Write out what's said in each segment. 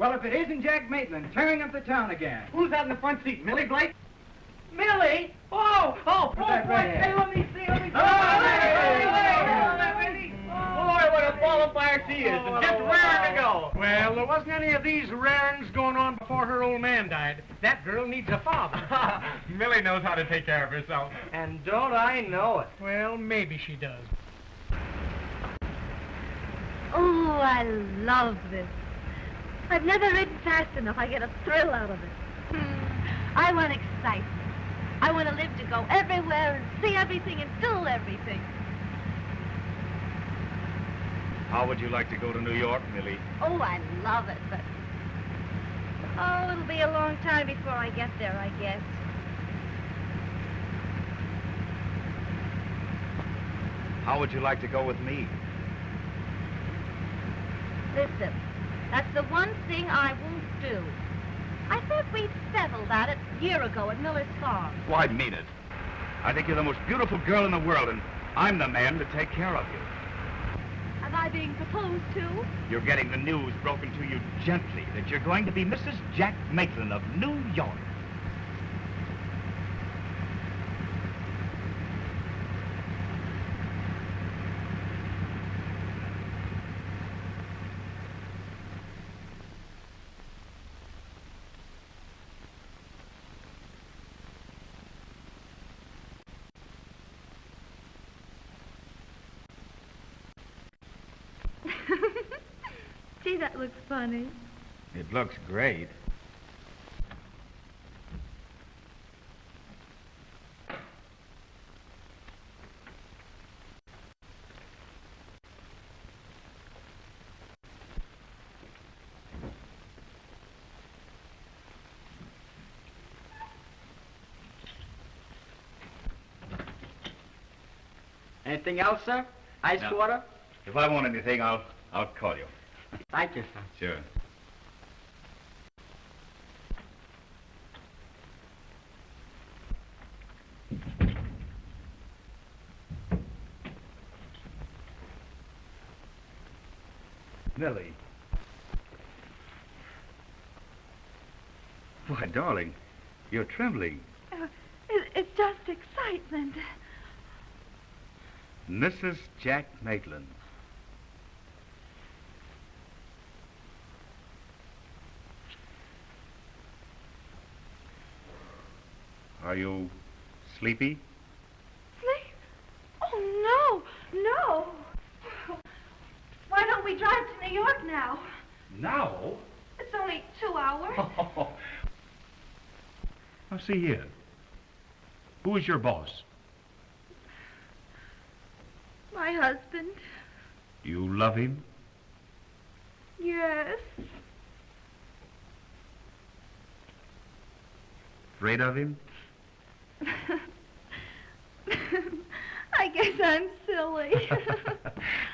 Well, if it isn't Jack Maitland tearing up the town again. Who's that in the front seat? Millie Blake? Millie? Oh, boy, hey, let me see. Boy, what a qualifier she is, and just raring to go. Well, there wasn't any of these rarings going on before her old man died. That girl needs a father. Millie knows how to take care of herself. And don't I know it? Well, maybe she does. Oh, I love this. I've never ridden fast enough. I get a thrill out of it. I want excitement. I want to live to go everywhere and see everything and do everything. How would you like to go to New York, Millie? Oh, I love it, but... Oh, it'll be a long time before I get there, I guess. How would you like to go with me? Listen, that's the one thing I won't do. I thought we'd settled that a year ago at Miller's Farm. Well, I mean it. I think you're the most beautiful girl in the world, and I'm the man to take care of you. Am I being proposed to? You're getting the news broken to you gently that you're going to be Mrs. Jack Maitland of New York. Gee, that looks funny. It looks great. Anything else, sir? Ice water? If I want anything, I'll call you. Thank you, sir. Sure. Millie. Why, darling, you're trembling. It's just excitement. Mrs. Jack Maitland. Are you sleepy? Sleep? Oh, no. Why don't we drive to New York now? Now? It's only 2 hours. Now, see here. Who is your boss? My husband. Do you love him? Yes. Afraid of him? I guess I'm silly.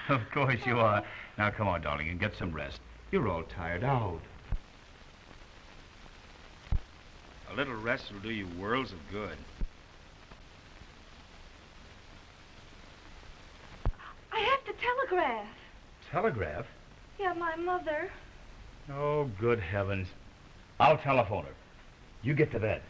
Of course you are. Now, come on, darling, and get some rest. You're all tired out. A little rest will do you worlds of good. I have to telegraph. Telegraph? Yeah, my mother. Oh, good heavens. I'll telephone her. You get to bed.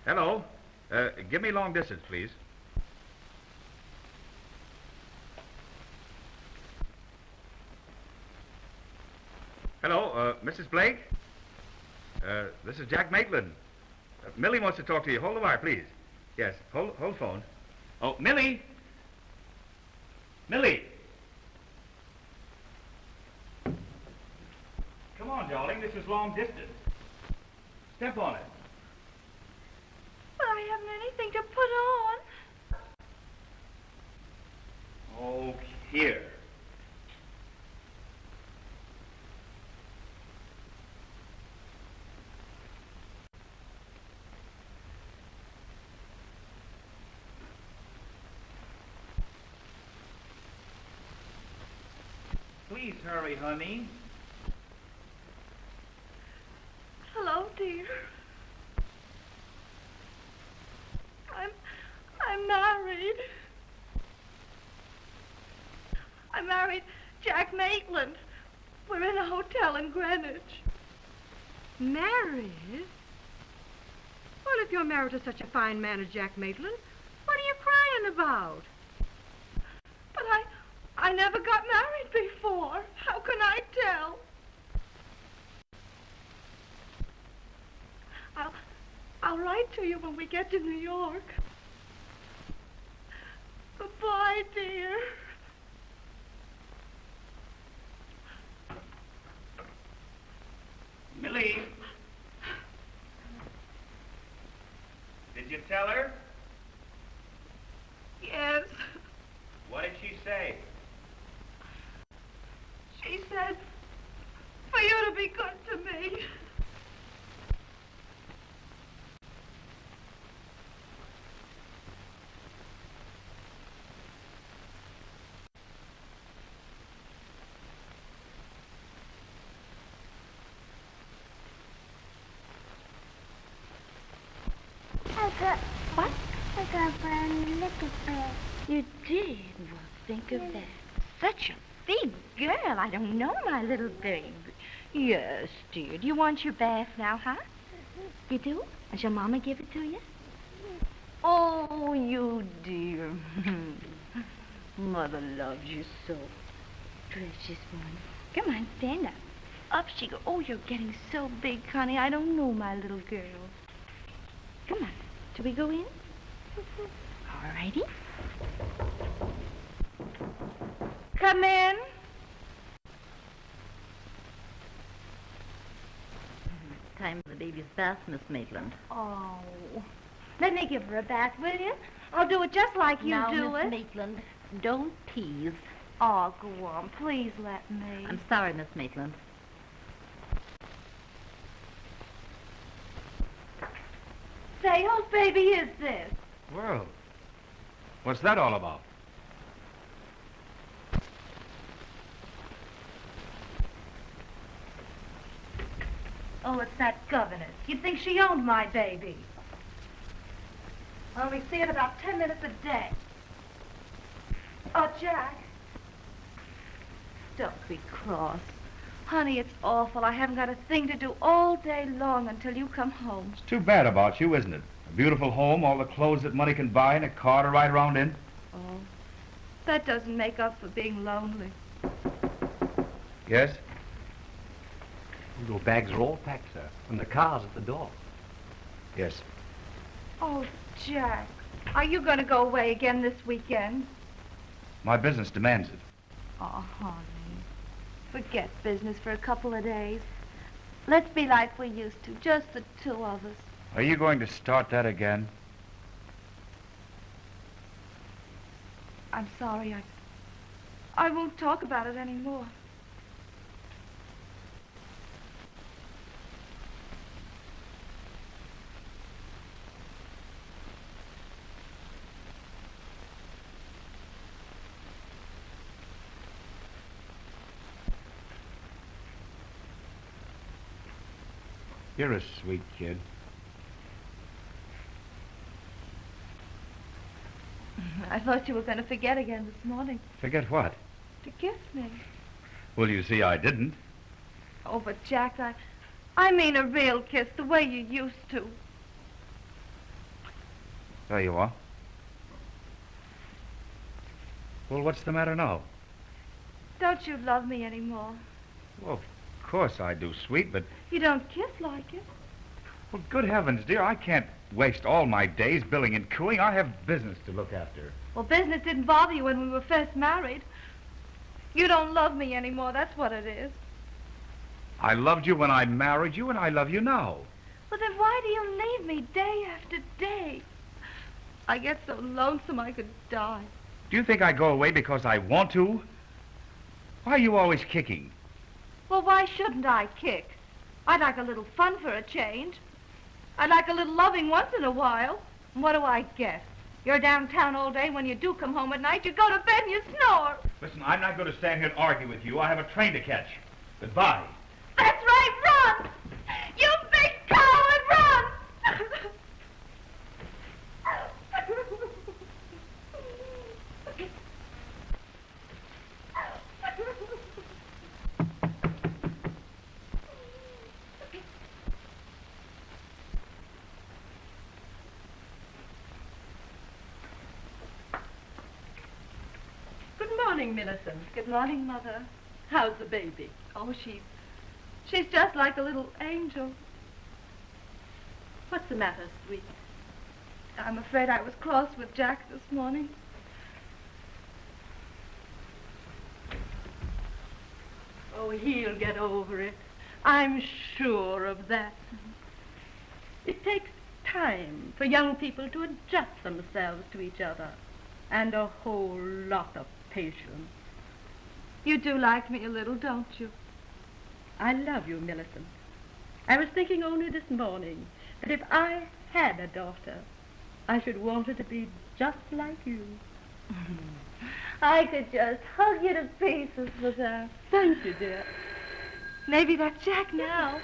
Hello. Give me long distance, please. Hello, Mrs. Blake? This is Jack Maitland. Millie wants to talk to you. Hold the wire, please. Yes, hold phone. Oh, Millie! Millie! Come on, darling, this is long distance. Step on it. But I haven't anything to put on. Oh, here. Please hurry, honey. Hello, dear. I'm married. married. I married Jack Maitland. We're in a hotel in Greenwich. Married? Well, if you're married to such a fine man as Jack Maitland, what are you crying about? But I never got married before. How can I tell? I'll write to you when we get to New York. Goodbye, dear. Millie. Did you tell her? Yes. What did she say? She said for you to be good to me. What? I got brand liquor bag. You did? Well, think of that. Such a big girl. I don't know, my little baby. Yes, dear. Do you want your bath now, huh? You do? And shall Mama give it to you? Oh, you dear. Mother loves you so. Precious one. Come on, stand up. Up she goes. Oh, you're getting so big, honey. I don't know, my little girl. Come on. Shall we go in? All righty. Come in. Time for the baby's bath, Miss Maitland. Oh. Let me give her a bath, will you? I'll do it just like you now, do Miss it. Maitland, don't tease. Oh, go on. Please let me. I'm sorry, Miss Maitland. Say, whose baby is this? Well, what's that all about? Oh, it's that governess. You'd think she owned my baby. I only see it about 10 minutes a day. Oh, Jack. Don't be cross. Honey, it's awful. I haven't got a thing to do all day long until you come home. It's too bad about you, isn't it? A beautiful home, all the clothes that money can buy, and a car to ride around in. Oh, that doesn't make up for being lonely. Yes? Your bags are all packed, sir, and the car's at the door. Yes. Oh, Jack, are you going to go away again this weekend? My business demands it. Oh, honey, forget business for a couple of days. Let's be like we used to, just the two of us. Are you going to start that again? I'm sorry, I won't talk about it anymore. You're a sweet kid. I thought you were going to forget again this morning. Forget what? To kiss me. Well, you see, I didn't. Oh, but Jack, I mean a real kiss, the way you used to. There you are. Well, what's the matter now? Don't you love me anymore? Well, of course I do, sweet, but... You don't kiss like it. Well, good heavens, dear, I can't waste all my days billing and cooing. I have business to look after. Well, business didn't bother you when we were first married. You don't love me anymore, that's what it is. I loved you when I married you, and I love you now. Well, then why do you leave me day after day? I get so lonesome I could die. Do you think I go away because I want to? Why are you always kicking? Well, why shouldn't I kick? I'd like a little fun for a change. I'd like a little loving once in a while. And what do I get? You're downtown all day. When you do come home at night, you go to bed and you snore. Listen, I'm not going to stand here and argue with you. I have a train to catch. Goodbye. That's right, run! You big coward, run! morning, Millicent. Good morning, Mother. How's the baby? Oh, she's just like a little angel. What's the matter, sweet? I'm afraid I was cross with Jack this morning. Oh, he'll get over it. I'm sure of that. It takes time for young people to adjust themselves to each other, and a whole lot of patience. You do like me a little, don't you? I love you, Millicent. I was thinking only this morning that if I had a daughter, I should want her to be just like you. I could just hug you to pieces with that. Thank you, dear. Maybe that's Jack now.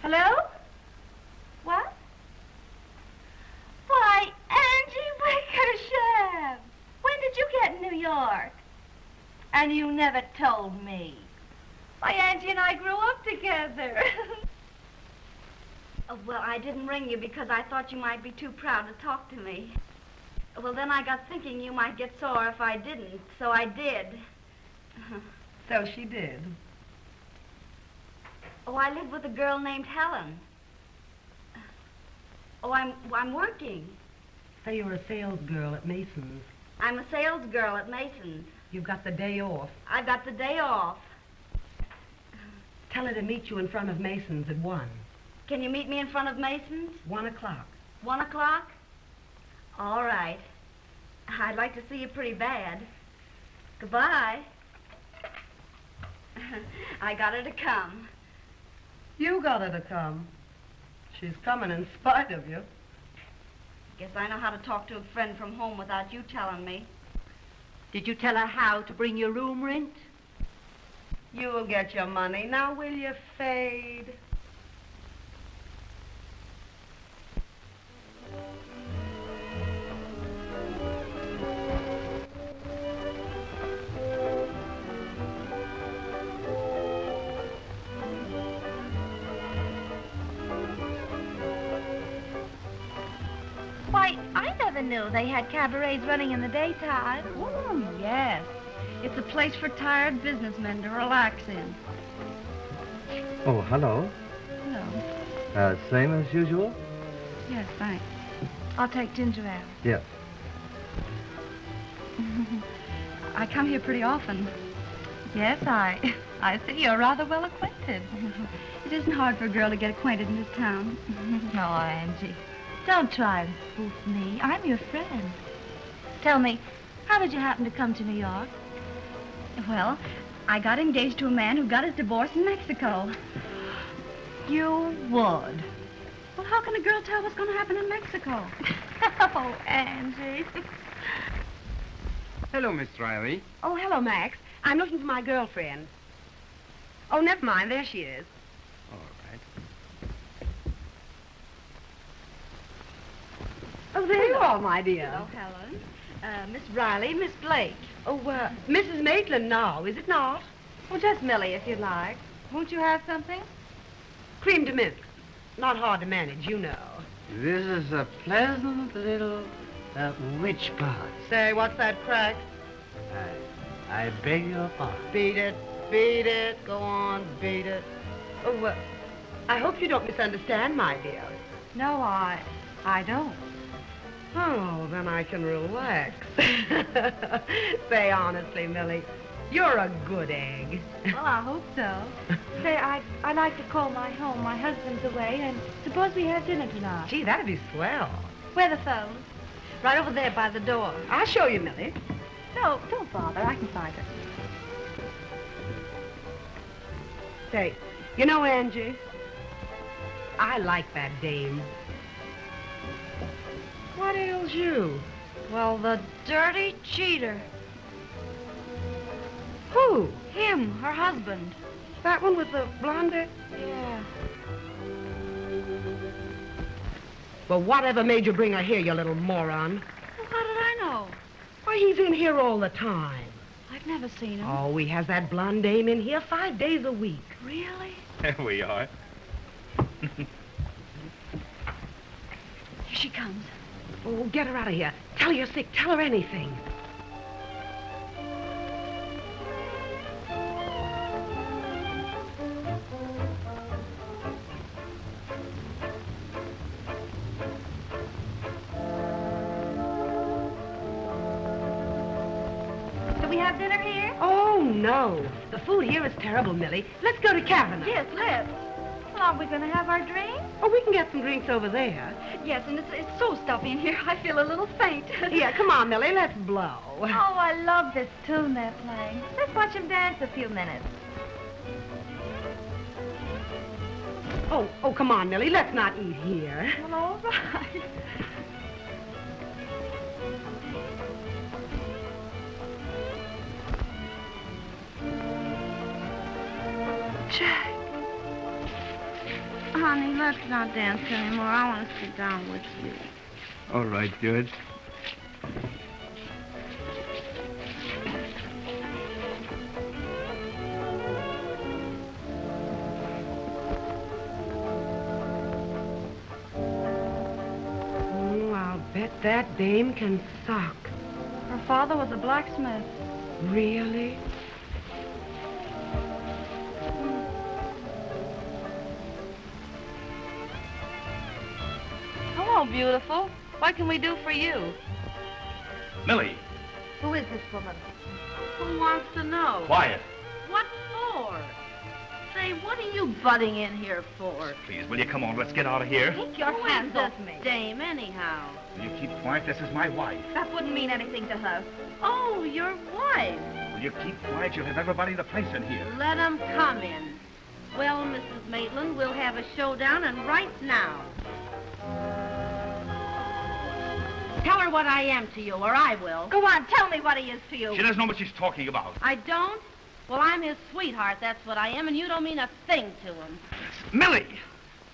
Hello? What? Why, Angie Wickersham! When did you get in New York? And you never told me. Why, Angie and I grew up together. Oh, well, I didn't ring you because I thought you might be too proud to talk to me. Well, then I got thinking you might get sore if I didn't, so I did. So she did. Oh, I live with a girl named Helen. Oh, I'm working. So you're a sales girl at Mason's. I'm a sales girl at Mason's. You've got the day off. I got the day off. Tell her to meet you in front of Mason's at 1. Can you meet me in front of Mason's? 1 o'clock. 1 o'clock? All right. I'd like to see you pretty bad. Goodbye. I got her to come. You got her to come. She's coming in spite of you. Guess I know how to talk to a friend from home without you telling me. Did you tell her how to bring your room rent? You'll get your money. Now, will you, Fade? Why, I never knew they had cabarets running in the daytime. Oh, yes. It's a place for tired businessmen to relax in. Oh, hello. Hello. Same as usual? Yes, thanks. I'll take ginger ale. Yes. I come here pretty often. Yes, I see you're rather well acquainted. It isn't hard for a girl to get acquainted in this town. Oh, Angie, don't try to spoof me. I'm your friend. Tell me, how did you happen to come to New York? Well, I got engaged to a man who got his divorce in Mexico. You would? Well, how can a girl tell what's going to happen in Mexico? Oh, Angie. Hello, Miss Riley. Oh, hello, Max. I'm looking for my girlfriend. Oh, never mind. There she is. All right. Oh, there you are, my dear. Hello, Helen. Miss Riley, Miss Blake. Oh, Mrs. Maitland now, is it not? Well, just Millie, if you'd like. Won't you have something? Cream de mint. Not hard to manage, you know. This is a pleasant little witch pot. Say, what's that crack? I beg your pardon. Beat it. Beat it. Go on, beat it. Oh, I hope you don't misunderstand, my dear. No, I don't. Oh, then I can relax. Say honestly, Millie, you're a good egg. Well, I hope so. Say, I'd like to call my home. My husband's away, and suppose we have dinner tonight. Gee, that'd be swell. Where the phone? Right over there by the door. I'll show you, Millie. No, don't bother. I can find it. Say, you know, Angie, I like that dame. What ails you? Well, the dirty cheater. Who? Him, her husband. That one with the blonde hair? Yeah. Well, whatever made you bring her here, you little moron? Well, how did I know? Why, he's in here all the time. I've never seen him. Oh, he has that blonde dame in here 5 days a week. Really? There we are. Here she comes. Oh, get her out of here. Tell her you're sick. Tell her anything. Do we have dinner here? Oh, no. The food here is terrible, Millie. Let's go to Kavanagh. Yes, let's. Well, aren't we going to have our drinks? Oh, we can get some drinks over there. Yes, and it's so stuffy in here, I feel a little faint. Yeah, come on, Millie. Let's blow. Oh, I love this tune they're playing. Let's watch them dance a few minutes. Oh, come on, Millie. Let's not eat here. Well, all right. Jack. Honey, let's not dance anymore. I want to sit down with you. All right, George. Oh, I'll bet that dame can sock. Her father was a blacksmith. Really? Hello, beautiful. What can we do for you? Millie, Who is this woman? Who wants to know? quiet. What for? Say, what are you butting in here for? Please, will you come on? Let's get out of here. Take your hands off me. Dame, anyhow. Will you keep quiet? This is my wife. That wouldn't mean anything to her. Oh, your wife. Will you keep quiet? You'll have everybody in the place in here. Let 'em come in. Well, Mrs. Maitland, we'll have a showdown, and right now. Tell her what I am to you, or I will. Go on, tell me what he is to you. She doesn't know what she's talking about. I don't? Well, I'm his sweetheart, that's what I am, and you don't mean a thing to him. Millie!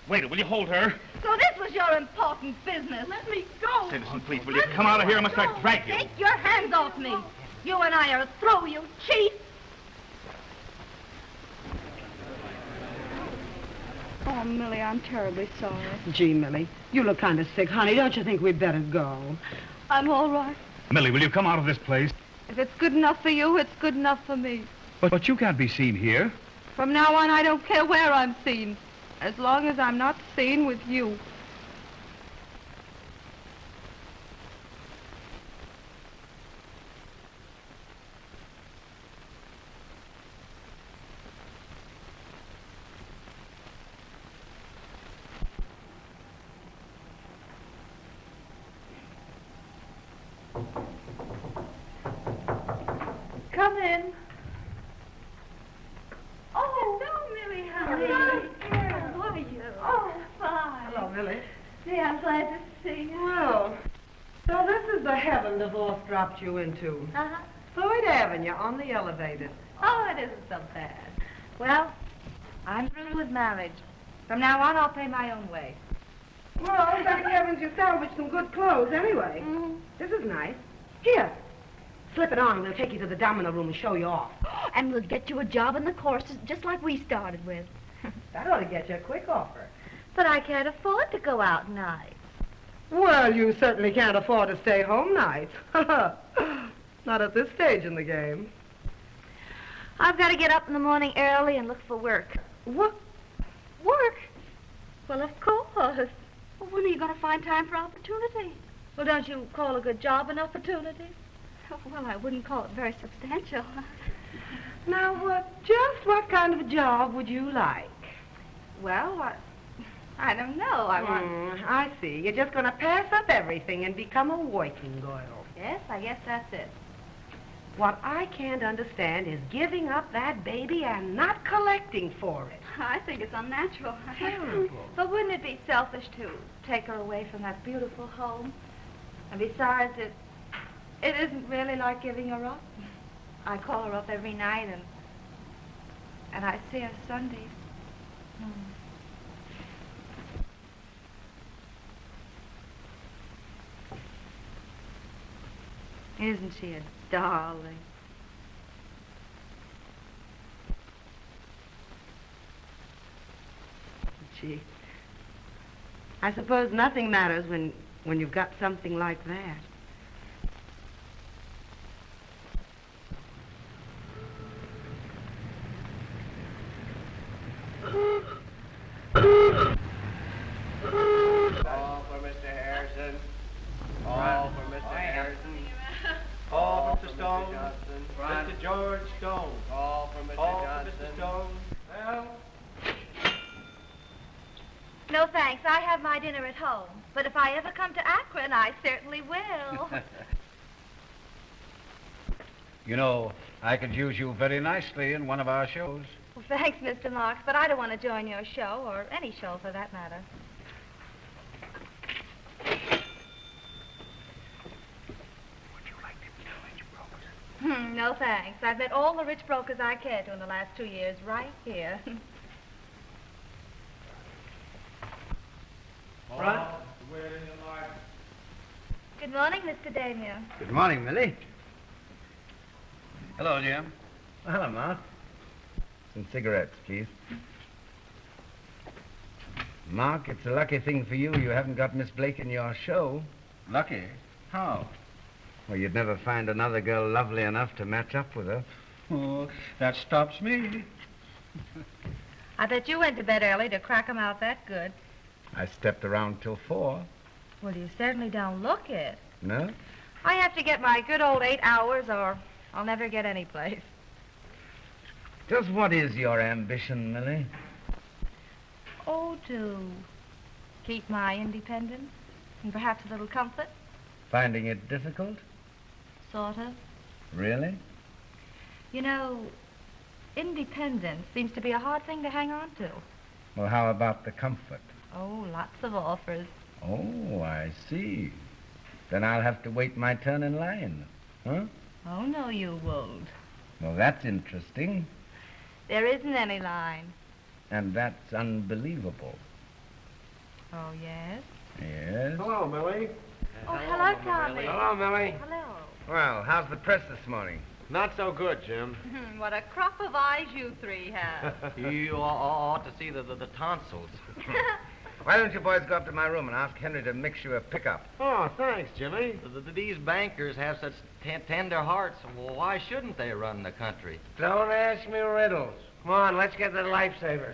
Wait, will you hold her? So this was your important business. Let me go. Citizen, please, will you come out of here? I must I drag you. Take your hands off me. You and I are through, you cheat. Oh, Millie, I'm terribly sorry. Gee, Millie, you look kind of sick, honey. Don't you think we'd better go? I'm all right. Millie, will you come out of this place? If it's good enough for you, it's good enough for me. But you can't be seen here. From now on, I don't care where I'm seen, as long as I'm not seen with you. Come in. Oh, hello, Millie. How are you? Oh, fine. Hello, Millie. Gee, I'm glad to see you. Well, so this is the heaven divorce dropped you into. Uh-huh. Floyd Avenue on the elevator. Oh, it isn't so bad. Well, I'm through with marriage. From now on, I'll pay my own way. Well, thank heavens you salvaged some good clothes anyway. This is nice. Here, slip it on and we'll take you to the domino room and show you off. And we'll get you a job in the courses just like we started with. That ought to get you a quick offer. But I can't afford to go out nights. Well, you certainly can't afford to stay home nights. Not at this stage in the game. I've got to get up in the morning early and look for work. What? Work? Well, of course. Well, when are you going to find time for opportunity? Well, don't you call a good job an opportunity? Well, I wouldn't call it very substantial. Now, just what kind of a job would you like? Well, I don't know. I see. You're just going to pass up everything and become a working girl. Yes, I guess that's it. What I can't understand is giving up that baby and not collecting for it. I think it's unnatural. Terrible. But wouldn't it be selfish to take her away from that beautiful home? And besides, it isn't really like giving her up. I call her up every night, and I see her Sundays. Isn't she a darling? Gee, I suppose nothing matters when when you've got something like that. All for Mr. Harrison. All for Mr. Harrison. All for Mr. Stone. Mr. George Stone. All for Mr. Johnson. Mr. Stone. Well. No, thanks. I have my dinner at home. But if I ever come to Akron, I certainly will. You know, I could use you very nicely in one of our shows. Well, thanks, Mr. Marks, but I don't want to join your show, or any show for that matter. No, thanks. I've met all the rich brokers I care to in the last 2 years, right here. Front. Good morning, Mr. Damien. Good morning, Millie. Hello, Jim. Well, hello, Mark. Some cigarettes, please. Mark, it's a lucky thing for you haven't got Miss Blake in your show. Lucky? How? Well, you'd never find another girl lovely enough to match up with her. Oh, that stops me. I bet you went to bed early to crack 'em out that good. I stepped around till 4. Well, you certainly don't look it. No? I have to get my good old 8 hours, or I'll never get any place. Just what is your ambition, Millie? Oh, to keep my independence and perhaps a little comfort, Finding it difficult? sort of. Really? You know, independence seems to be a hard thing to hang on to. Well, how about the comfort? Oh, lots of offers. Oh, I see. Then I'll have to wait my turn in line. Huh? Oh, no, you won't. Well, that's interesting. There isn't any line. And that's unbelievable. Oh, yes? Yes? Hello, Millie. Oh, hello, Tommy. Hello, Millie. Hello. Well, how's the press this morning? Not so good, Jim. What a crop of eyes you three have. You ought to see the tonsils. Why don't you boys go up to my room and ask Henry to mix you a pickup? Oh, thanks, Jimmy. These bankers have such tender hearts. Well, why shouldn't they run the country? Don't ask me riddles. Come on, let's get the lifesaver.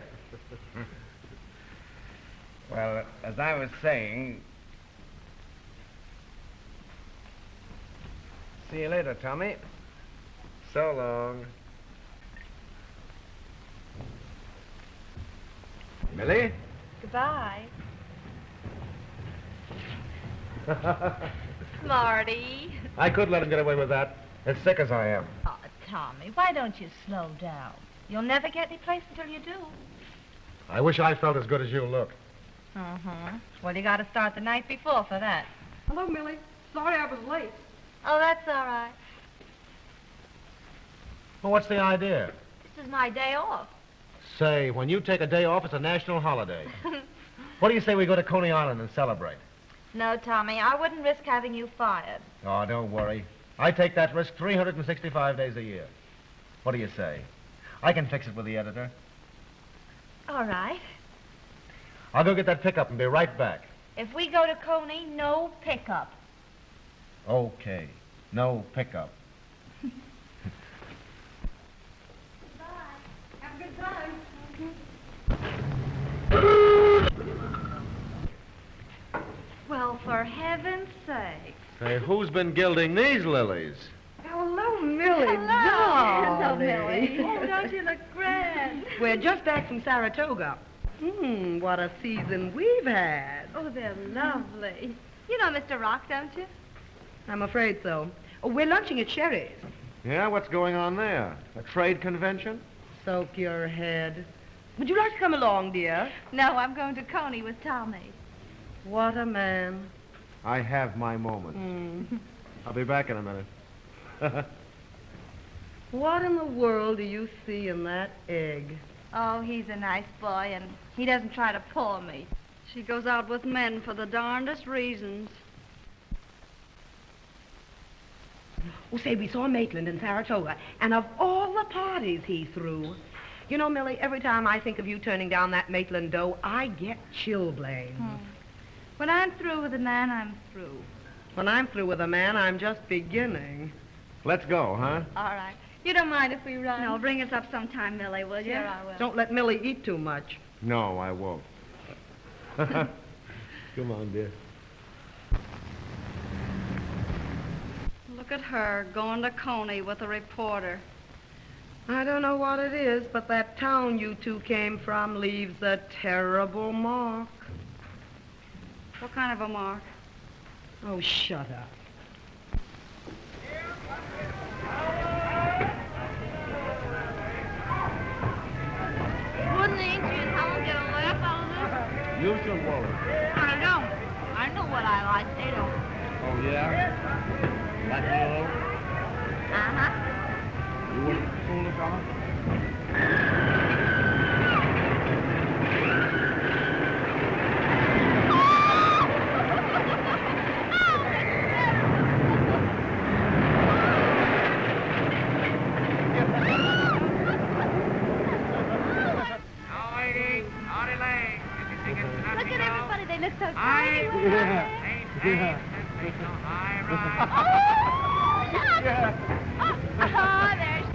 Well, as I was saying... See you later, Tommy. So long. Millie? Goodbye. Marty. I could let him get away with that, as sick as I am. Oh, Tommy, why don't you slow down? You'll never get any place until you do. I wish I felt as good as you look. Well, you got to start the night before for that. Hello, Millie. Sorry I was late. Oh, that's all right. Well, what's the idea? This is my day off. Say, when you take a day off, it's a national holiday. What do you say we go to Coney Island and celebrate? No, Tommy, I wouldn't risk having you fired. Oh, don't worry. I take that risk 365 days a year. What do you say? I can fix it with the editor. All right. I'll go get that pickup and be right back. If we go to Coney, no pickup. Okay. No pickup. Bye. Have a good time. Well, for heaven's sake. Say, who's been gilding these lilies? Hello, Millie. Hello, darling. Millie. Oh, don't you look grand? We're just back from Saratoga. What a season we've had. Oh, they're lovely. You know Mr. Rock, don't you? I'm afraid so. Oh, we're lunching at Sherry's. Yeah, what's going on there? A trade convention? Soak your head. Would you like to come along, dear? No, I'm going to Coney with Tommy. What a man. I have my moments. I'll be back in a minute. What in the world do you see in that egg? Oh, he's a nice boy, and he doesn't try to pull me. She goes out with men for the darndest reasons. Oh, say, we saw Maitland in Saratoga, and of all the parties he threw, you know, Millie, every time I think of you turning down that Maitland dough, I get chilblains. When I'm through with a man, I'm through. When I'm through with a man, I'm just beginning. Let's go, huh? All right. You don't mind if we run? No, bring us up sometime, Millie, will you? Sure, I will. Don't let Millie eat too much. No, I won't. Come on, dear. Look at her going to Coney with a reporter. I don't know what it is, but that town you two came from leaves a terrible mark. What kind of a mark? Oh, shut up. Wouldn't the Inky and Helen get a laugh out of this? You should worry. I don't. I know what I like. They don't. Oh, yeah? Like me a little? Uh-huh. You wouldn't fool us on? Look at everybody. They look so tiny. Oh, there's...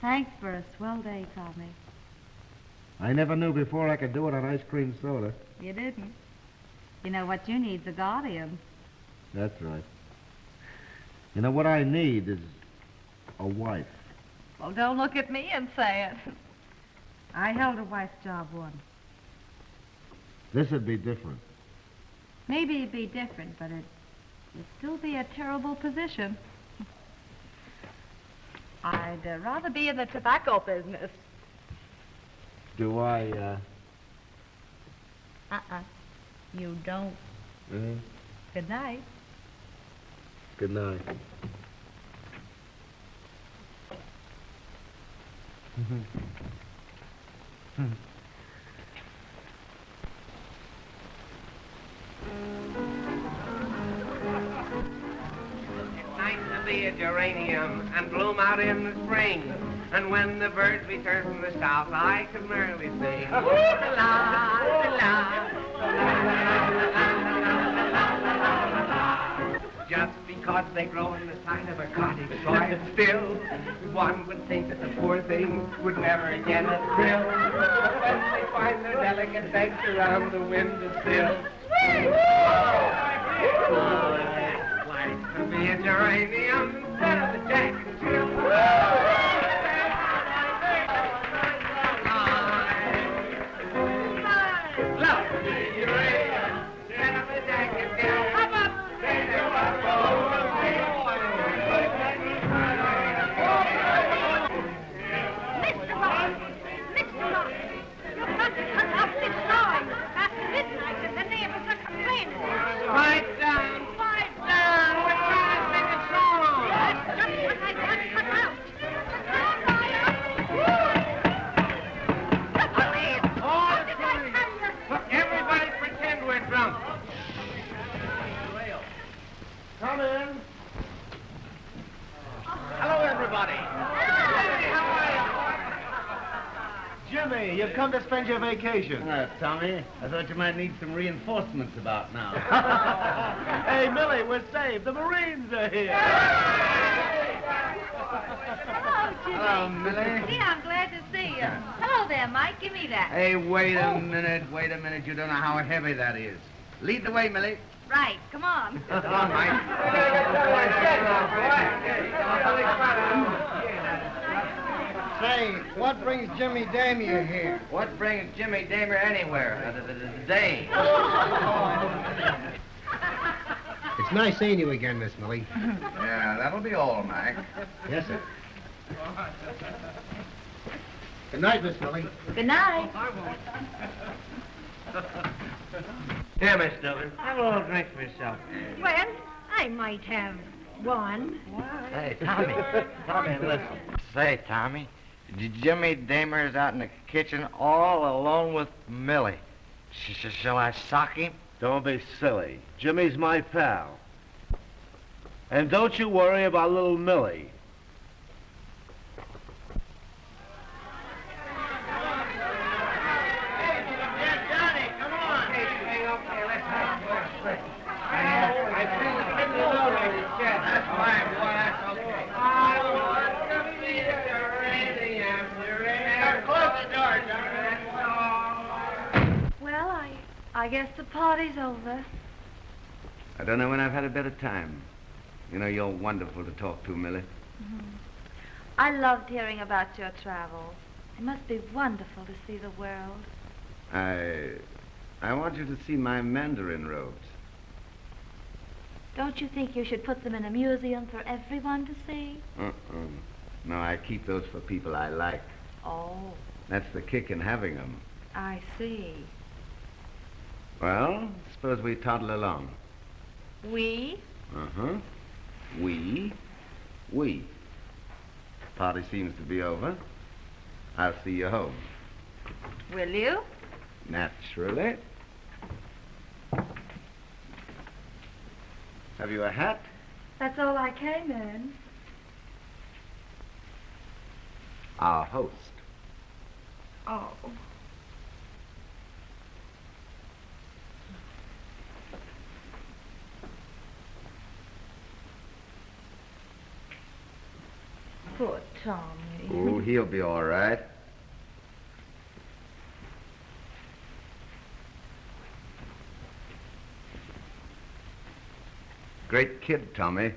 Thanks for a swell day, Tommy. I never knew before I could do it on ice cream soda. You didn't. You know what you need's a guardian. That's right. You know, what I need is a wife. Well, don't look at me and say it. I held a wife's job once. This would be different. Maybe it'd be different, but it'd still be a terrible position. I'd rather be in the tobacco business. Do I, You don't. Good night. Good night. It's nice to be a geranium and bloom out in the spring. And when the birds return from the south, I can merrily sing. Just because they grow in the side of a cottage soil still, one would think that the poor things would never get a thrill. But when they find their delicate legs around the windowsill, it's like to be a geranium instead of a jack and Jill. Quiet down! Quiet down! We're trying to sing a song! All the police! Look, everybody pretend we're drunk. Come in. Hello, everybody. How are Jimmy, you've come to spend your vacation. Tommy, I thought you might need some reinforcements about now. Hey, Millie, we're saved. The Marines are here. Hello, Jimmy. Hello, Millie. Gee, I'm glad to see you. Hello there, Mike. Give me that. Hey, wait a minute. You don't know how heavy that is. Lead the way, Millie. Right. Come on. Come on, Mike. Say, what brings Jimmy Damier here? What brings Jimmy Damer anywhere? The day. It's nice seeing you again, Miss Millie. Yeah, that'll be all, Mike. Yes, sir. Good night, Miss Millie. Good night. Here, Miss Dillon. Have a little drink for yourself. Well, I might have one. Hey, Tommy, listen. Say, Tommy, Jimmy Damer's out in the kitchen all alone with Millie. Shall I sock him? Don't be silly. Jimmy's my pal. And don't you worry about little Millie. Well, I guess the party's over. I don't know when I've had a better time. You know, you're wonderful to talk to, Millie. I loved hearing about your travels. It must be wonderful to see the world. I want you to see my mandarin robes. Don't you think you should put them in a museum for everyone to see? No, I keep those for people I like. Oh, That's the kick in having them. I see. Well, suppose we toddle along. We? Uh-huh. We. Party seems to be over. I'll see you home. Will you? Naturally. Have you a hat? That's all I came in. Our host. Oh. Poor Tommy. Oh, he'll be all right. Great kid, Tommy.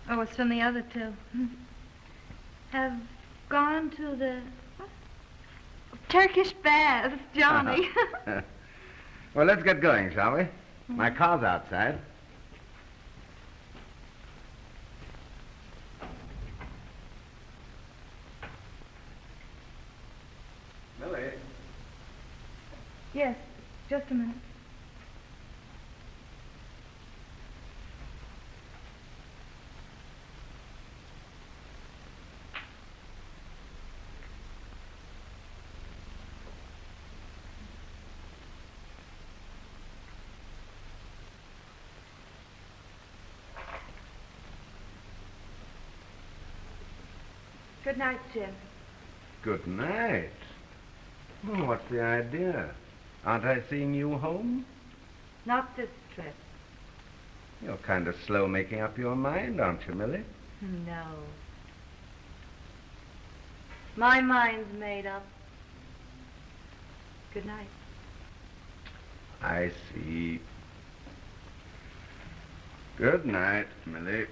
Oh, it's from the other two. Have gone to the Turkish bath, Johnny. Well, let's get going, shall we? My car's outside. Millie. Yes, just a minute. Good night, Jim. Good night. Well, what's the idea? Aren't I seeing you home? Not this trip. You're kind of slow making up your mind, aren't you, Millie? No. My mind's made up. Good night. I see. Good night, Millie.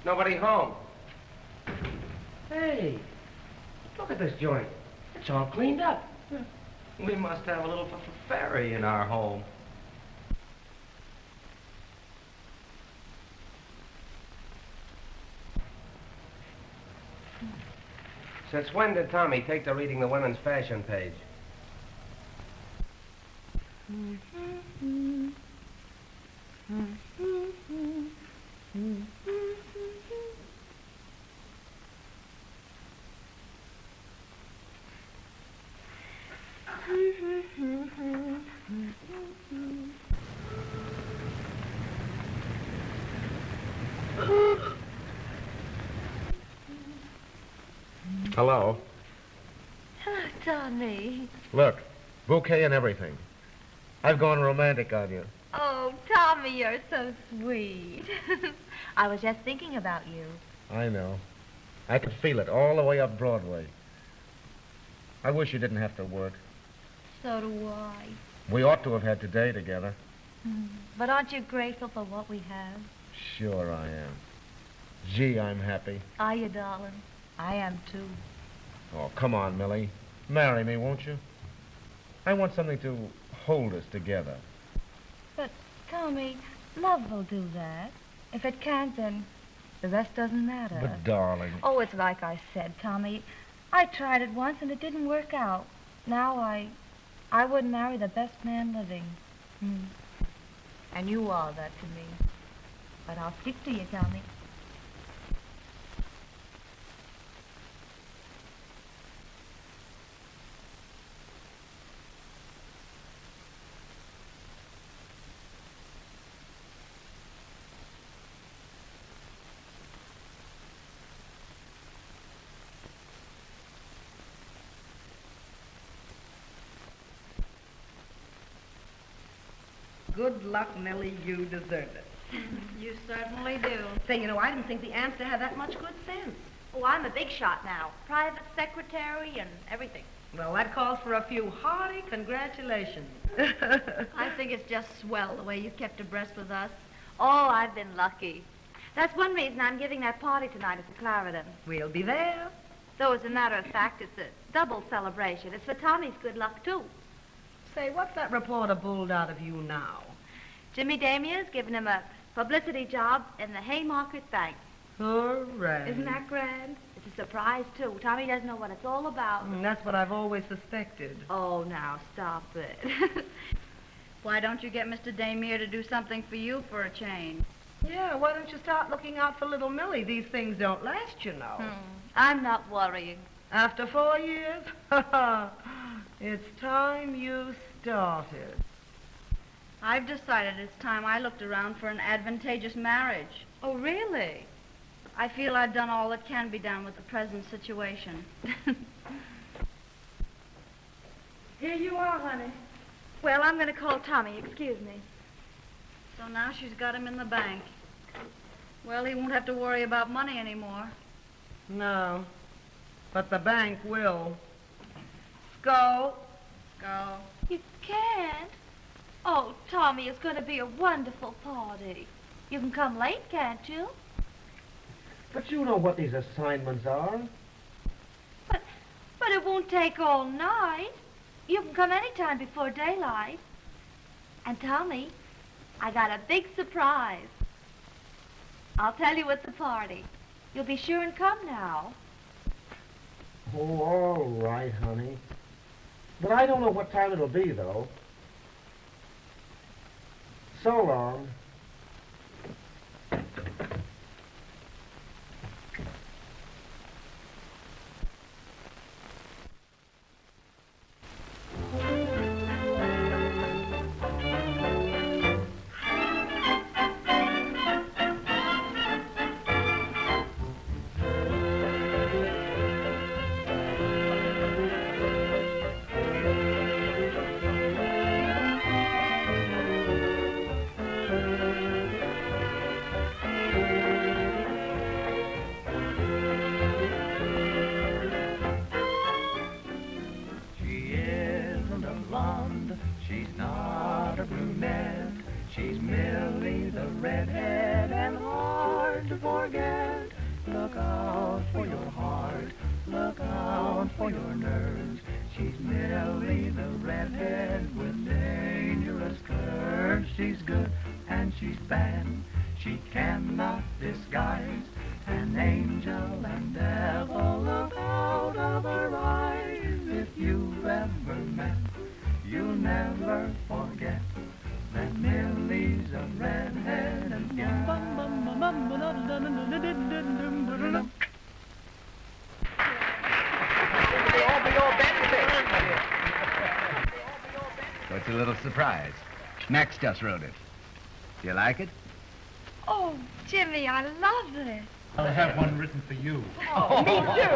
Nobody home. Hey, look at this joint. It's all cleaned up. We must have a little fairy in our home. Since when did Tommy take to reading the women's fashion page? Hello. Hello, Tommy. Look, bouquet and everything. I've gone romantic on you. Oh, Tommy, you're so sweet. I was just thinking about you. I know. I could feel it all the way up Broadway. I wish you didn't have to work. So do I. We ought to have had today together. But aren't you grateful for what we have? Sure I am. Gee, I'm happy. Are you, darling? I am, too. Oh, come on, Millie. Marry me, won't you? I want something to hold us together. But, Tommy, love will do that. If it can't, then the rest doesn't matter. But, darling... Oh, it's like I said, Tommy. I tried it once, and it didn't work out. Now I wouldn't marry the best man living. And you are that to me. But I'll stick to you, Tommy. Good luck, Millie. You deserve it. You certainly do. Say, you know, I didn't think the Amster had that much good sense. Oh, I'm a big shot now. Private secretary and everything. Well, that calls for a few hearty congratulations. I think it's just swell the way you kept abreast with us. Oh, I've been lucky. That's one reason I'm giving that party tonight at the Clarendon. We'll be there. Though, as a matter of fact, it's a double celebration. It's for Tommy's good luck, too. Say, what's that reporter bulled out of you now? Jimmy Damier's given him a publicity job in the Haymarket Bank. Hooray. Isn't that grand? It's a surprise, too. Tommy doesn't know what it's all about. That's what I've always suspected. Oh, now, stop it. Why don't you get Mr. Damier to do something for you for a change? Yeah, why don't you start looking out for little Millie? These things don't last, you know. I'm not worrying. After 4 years? It's time you started. I've decided it's time I looked around for an advantageous marriage. Oh, really? I feel I've done all that can be done with the present situation. Here you are, honey. Well, I'm going to call Tommy. Excuse me. So now she's got him in the bank. Well, he won't have to worry about money anymore. No, but the bank will. Go. Go. You can't. Oh, Tommy, it's going to be a wonderful party. You can come late, can't you? But you know what these assignments are. But it won't take all night. You can come any time before daylight. And Tommy, I got a big surprise. I'll tell you at the party. You'll be sure and come now. Oh, all right, honey. But I don't know what time it'll be, though. So long. She's Millie, the redhead, and hard to forget. Look out for your heart, look out for your nerves. She's Millie, the redhead, with dangerous curves. She's good and she's bad, she cannot disguise. An angel and devil, look out of her eyes. If you've ever met, you'll never forget that Millie's a redhead and So it's a little surprise. Max just wrote it. Do you like it? Oh, Jimmy, I love this. I'll have one written for you. Oh, me too.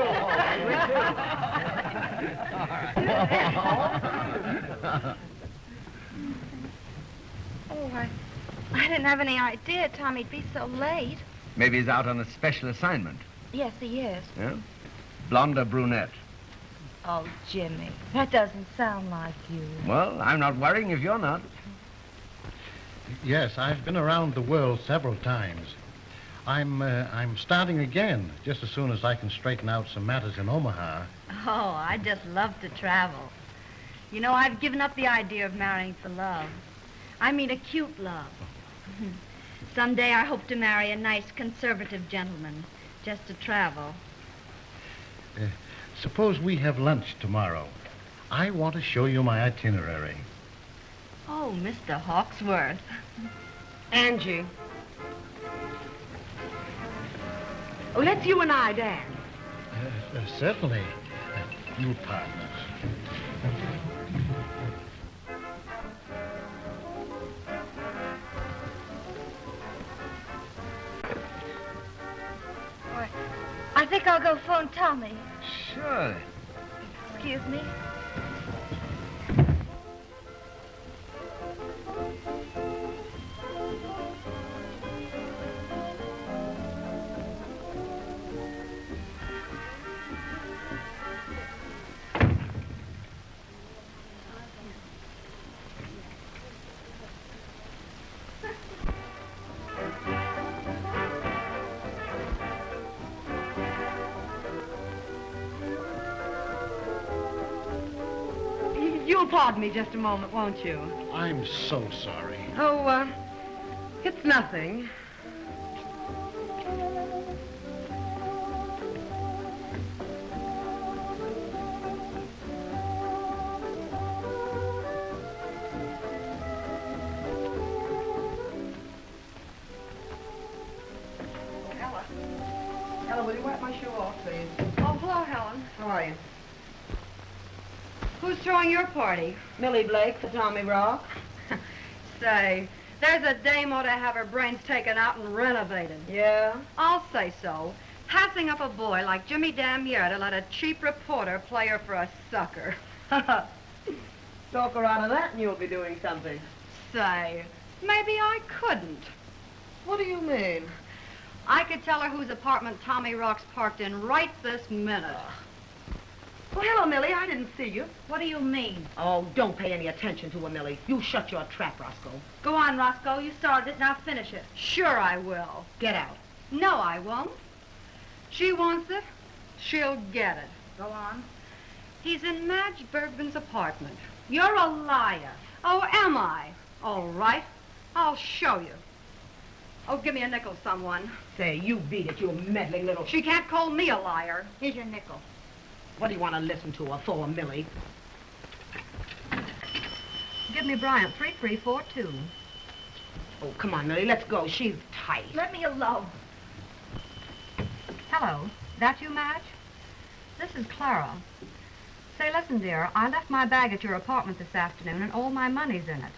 Oh, I didn't have any idea Tommy'd be so late. Maybe he's out on a special assignment. Yes, he is. Yeah? Blonde or brunette? Oh, Jimmy, that doesn't sound like you. Well, I'm not worrying if you're not. Yes, I've been around the world several times. I'm starting again, just as soon as I can straighten out some matters in Omaha. Oh, I just love to travel. You know, I've given up the idea of marrying for love. I mean a cute love. Someday I hope to marry a nice conservative gentleman, just to travel. Suppose we have lunch tomorrow. I want to show you my itinerary. Oh, Mr. Hawksworth. Angie. Oh, let's you and I dance. Certainly. You partners. I think I'll go phone Tommy. Sure. Excuse me. You'll pardon me just a moment, won't you? I'm so sorry. Oh, it's nothing. Ella, will you wipe my shoe off, please? Oh, hello, Helen. How are you? Who's throwing your party? Millie Blake for Tommy Rock. Say, there's a dame ought to have her brains taken out and renovated. Yeah? I'll say so. Passing up a boy like Jimmy Damier to let a cheap reporter play her for a sucker. Talk her out of that and you'll be doing something. Say, maybe I couldn't. What do you mean? I could tell her whose apartment Tommy Rock's parked in right this minute. Well, hello, Millie. I didn't see you. What do you mean? Oh, don't pay any attention to her, Millie. You shut your trap, Roscoe. Go on, Roscoe. You started it. Now finish it. Sure I will. Get out. No, I won't. She wants it. She'll get it. Go on. He's in Madge Bergman's apartment. You're a liar. Oh, am I? All right. I'll show you. Oh, give me a nickel, someone. Say, you beat it, you meddling little... She can't call me a liar. Here's your nickel. What do you want to listen to her for, Millie? Give me Bryant, 3342. Oh, come on, Millie, let's go. She's tight. Let me alone. Hello. That you, Madge? This is Clara. Say, listen, dear, I left my bag at your apartment this afternoon and all my money's in it.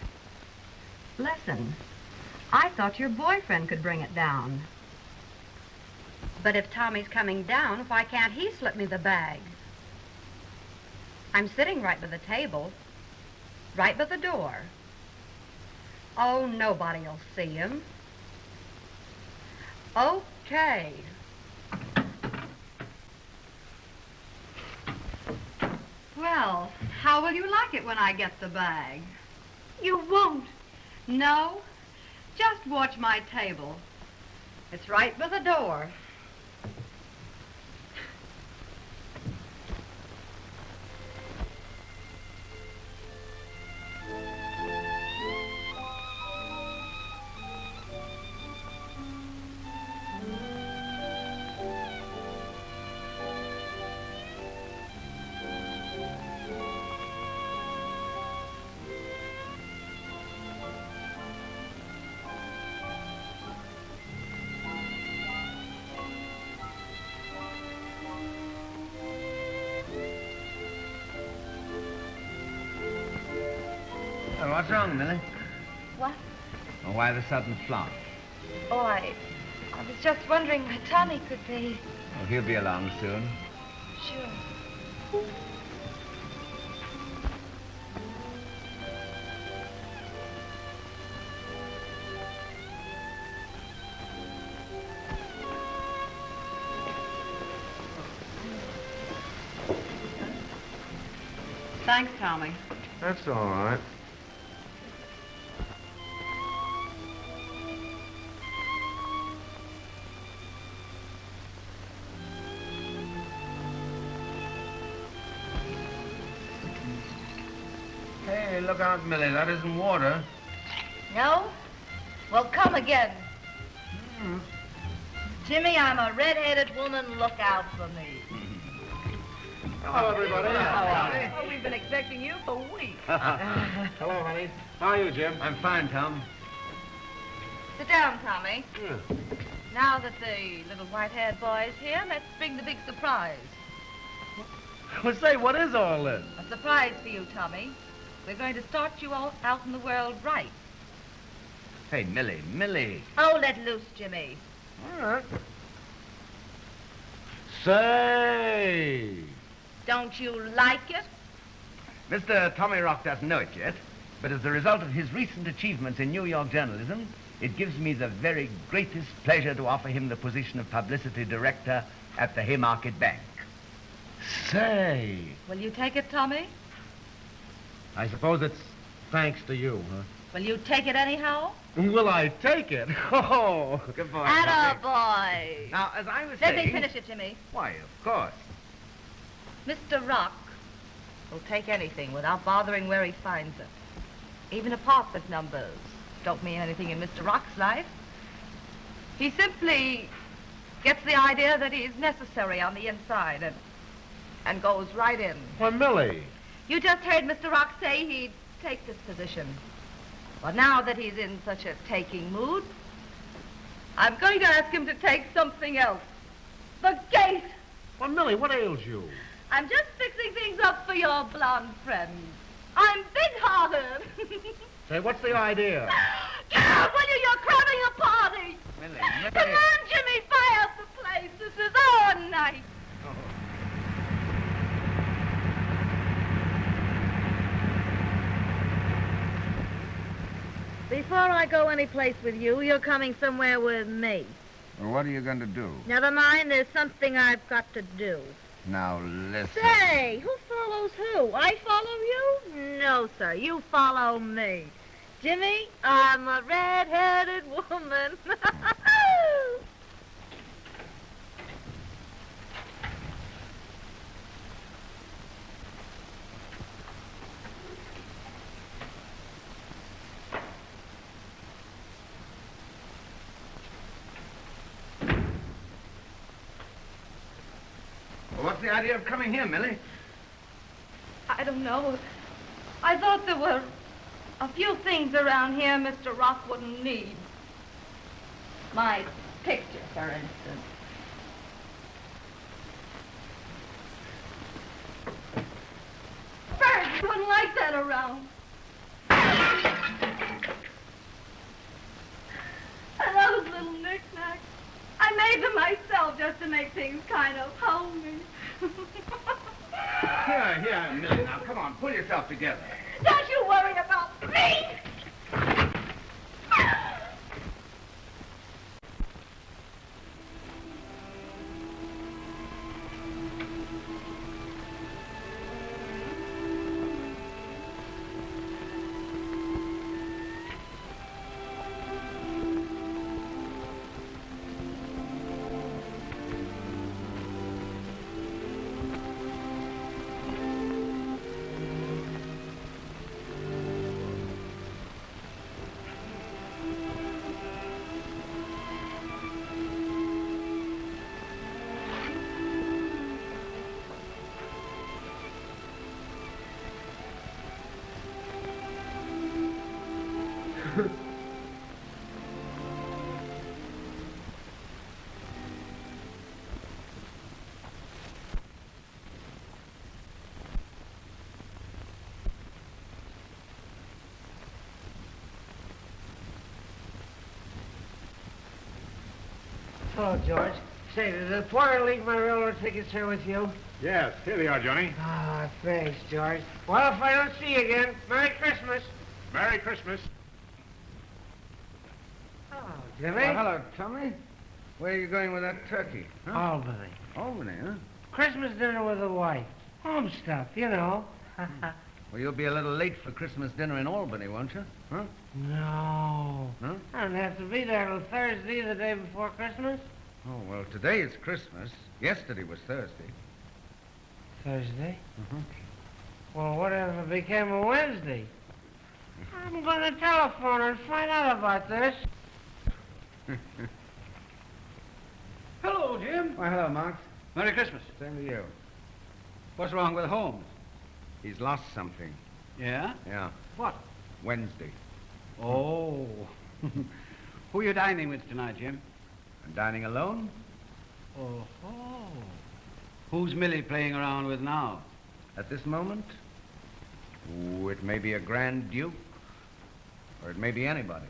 Listen, I thought your boyfriend could bring it down. But if Tommy's coming down, why can't he slip me the bag? I'm sitting right by the table, right by the door. Oh, nobody'll see him. Okay. Well, how will you like it when I get the bag? You won't. No, just watch my table. It's right by the door. What's wrong, Millie? What? Or why the sudden flop? Oh, I was just wondering where Tommy could be. Oh, he'll be along soon. Sure. Thanks, Tommy. That's all right. Hey, look out, Millie. That isn't water. No? Well, come again. Jimmy, I'm a red-headed woman. Look out for me. Hello, everybody. Oh, we've been expecting you for weeks. Hello, honey. How are you, Jim? I'm fine, Tom. Sit down, Tommy. Now that the little white-haired boy is here, let's bring the big surprise. Well, say, what is all this? A surprise for you, Tommy. We're going to start you all out in the world right. Hey, Millie. Oh, let loose, Jimmy. All right. Say. Don't you like it? Mr. Tommy Rock doesn't know it yet, but as a result of his recent achievements in New York journalism, it gives me the very greatest pleasure to offer him the position of publicity director at the Haymarket Bank. Say. Will you take it, Tommy? I suppose it's thanks to you, huh? Will you take it anyhow? Will I take it? Oh. Good boy. Attaboy. Now, as I was Let saying... me finish it, Jimmy. Why, of course. Mr. Rock will take anything without bothering where he finds it. Even apartment numbers don't mean anything in Mr. Rock's life. He simply gets the idea that he's necessary on the inside and goes right in. Why, Millie. You just heard Mr. Rock say he'd take this position. Well, now that he's in such a taking mood, I'm going to ask him to take something else. The gate! Well, Millie, what ails you? I'm just fixing things up for your blonde friend. I'm big-hearted. Say, what's the idea? Get out, will you? You're cramming a party. Millie. Come on, Jimmy, fire up the place. This is our night. Before I go any place with you, you're coming somewhere with me. Well, what are you going to do? Never mind, there's something I've got to do. Now, listen. Say, who follows who? I follow you? No, sir, you follow me. Jimmy, I'm a red-headed woman. Well, what's the idea of coming here, Millie? I don't know. I thought there were a few things around here Mr. Rock wouldn't need. My picture, for instance. Birds wouldn't like that around. And those little knickknacks. I made them myself just to make things kind of homey. Here, Millie, now, come on, pull yourself together. Don't you worry about me! Hello, George. Say, did the porter leave my railroad tickets here with you? Yes, here they are, Johnny. Ah, thanks, George. Well, if I don't see you again, Merry Christmas. Merry Christmas. Hello, Jimmy. Well, hello, Tommy. Where are you going with that turkey? Huh? Albany. Albany, huh? Christmas dinner with the wife. Home stuff, you know. Well, you'll be a little late for Christmas dinner in Albany, won't you? Huh? No. Huh? I don't have to be there till Thursday, the day before Christmas. Oh, well, today is Christmas. Yesterday was Thursday. Thursday? Uh-huh. Well, whatever became of Wednesday? I'm going to telephone her and find out about this. Hello, Jim. Why, hello, Mark. Merry Christmas. Same to you. What's wrong with Holmes? He's lost something. Yeah? Yeah. What? Wednesday. Oh. Who are you dining with tonight, Jim? I'm dining alone? Oh. Who's Millie playing around with now? At this moment? Oh, it may be a Grand Duke, or it may be anybody.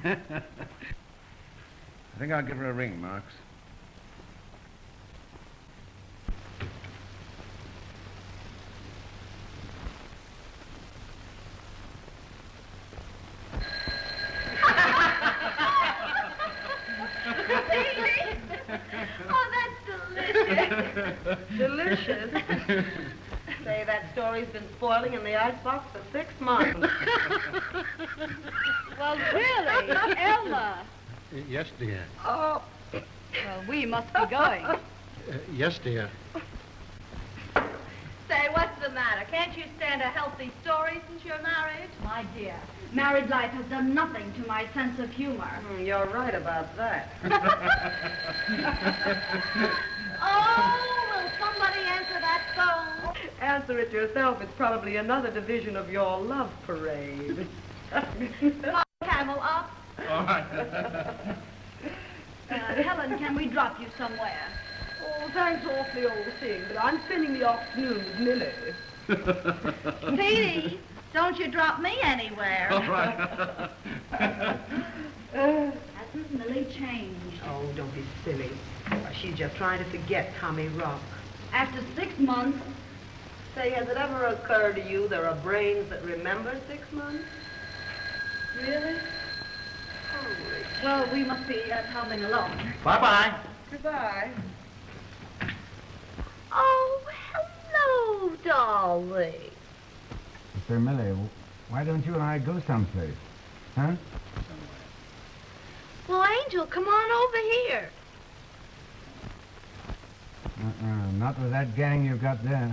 I think I'll give her a ring, Marks. Oh, that's delicious. Delicious. Say, that story's been spoiling in the icebox for 6 months. Well, really, Elma. Yes, dear. Oh. Well, we must be going. Yes, dear. Say, what's the matter? Can't you stand a healthy story since you're married? My dear, married life has done nothing to my sense of humor. You're right about that. Oh, will somebody answer that phone? Answer it yourself. It's probably another division of your love parade. Come, Camel, up. All right. Helen, can we drop you somewhere? Oh, thanks awfully, old thing, but I'm spending the afternoon with Millie. Petey, don't you drop me anywhere. All right. Hasn't Millie changed? Oh, don't be silly. She's just trying to forget Tommy Rock. After 6 months? Say, has it ever occurred to you there are brains that remember 6 months? Really? Holy. Well, we must be tumbling along. Bye-bye. Goodbye. Oh, hello, darling. Say, Millie, why don't you and I go someplace? Huh? Well, Angel, come on over here. Not with that gang you've got there.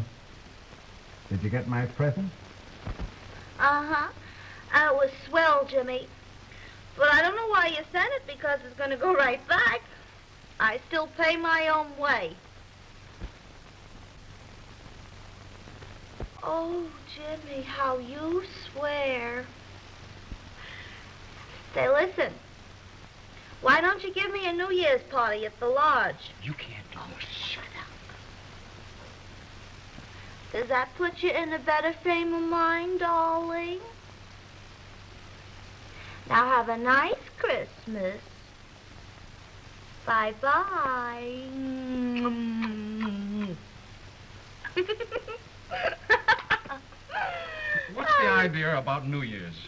Did you get my present? Uh-huh. It was swell, Jimmy. But I don't know why you sent it, because it's going to go right back. I still pay my own way. Oh, Jimmy, how you swear. Say, listen. Why don't you give me a New Year's party at the lodge? You can't do it. Shut up. Does that put you in a better frame of mind, darling? Now have a nice Christmas. Bye-bye. What's the idea about New Year's?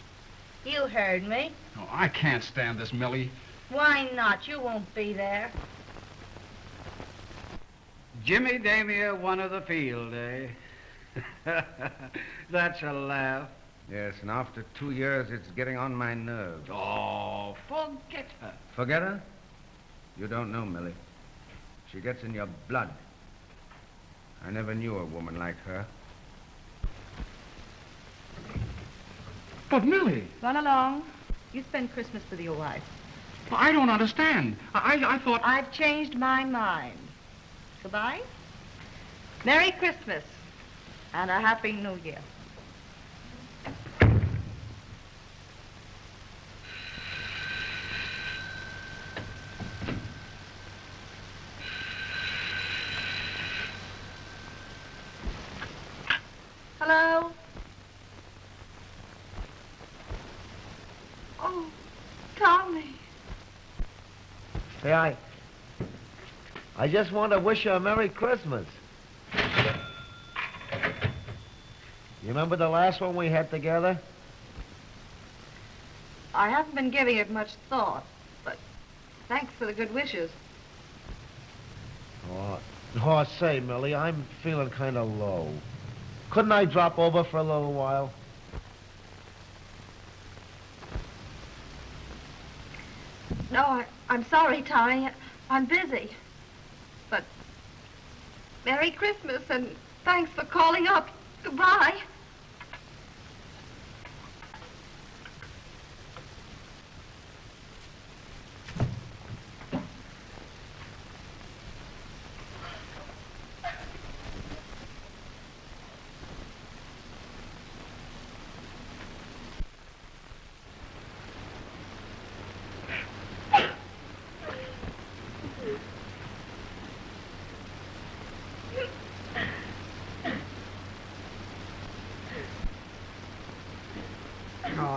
You heard me. Oh, I can't stand this, Millie. Why not? You won't be there. Jimmy Damia, one of the field, eh? That's a laugh. Yes, and after 2 years, it's getting on my nerves. Oh, forget her. Forget her? You don't know, Millie. She gets in your blood. I never knew a woman like her. But, Millie... Run along. You spend Christmas with your wife. I don't understand. I thought... I've changed my mind. Goodbye. Merry Christmas. And a Happy New Year. Hello? Oh, Tommy. Hey, I just want to wish you a Merry Christmas. You remember the last one we had together? I haven't been giving it much thought, but thanks for the good wishes. Oh, say, Millie, I'm feeling kind of low. Couldn't I drop over for a little while? No, I'm sorry, Tommy. I'm busy. But Merry Christmas, and thanks for calling up. Goodbye.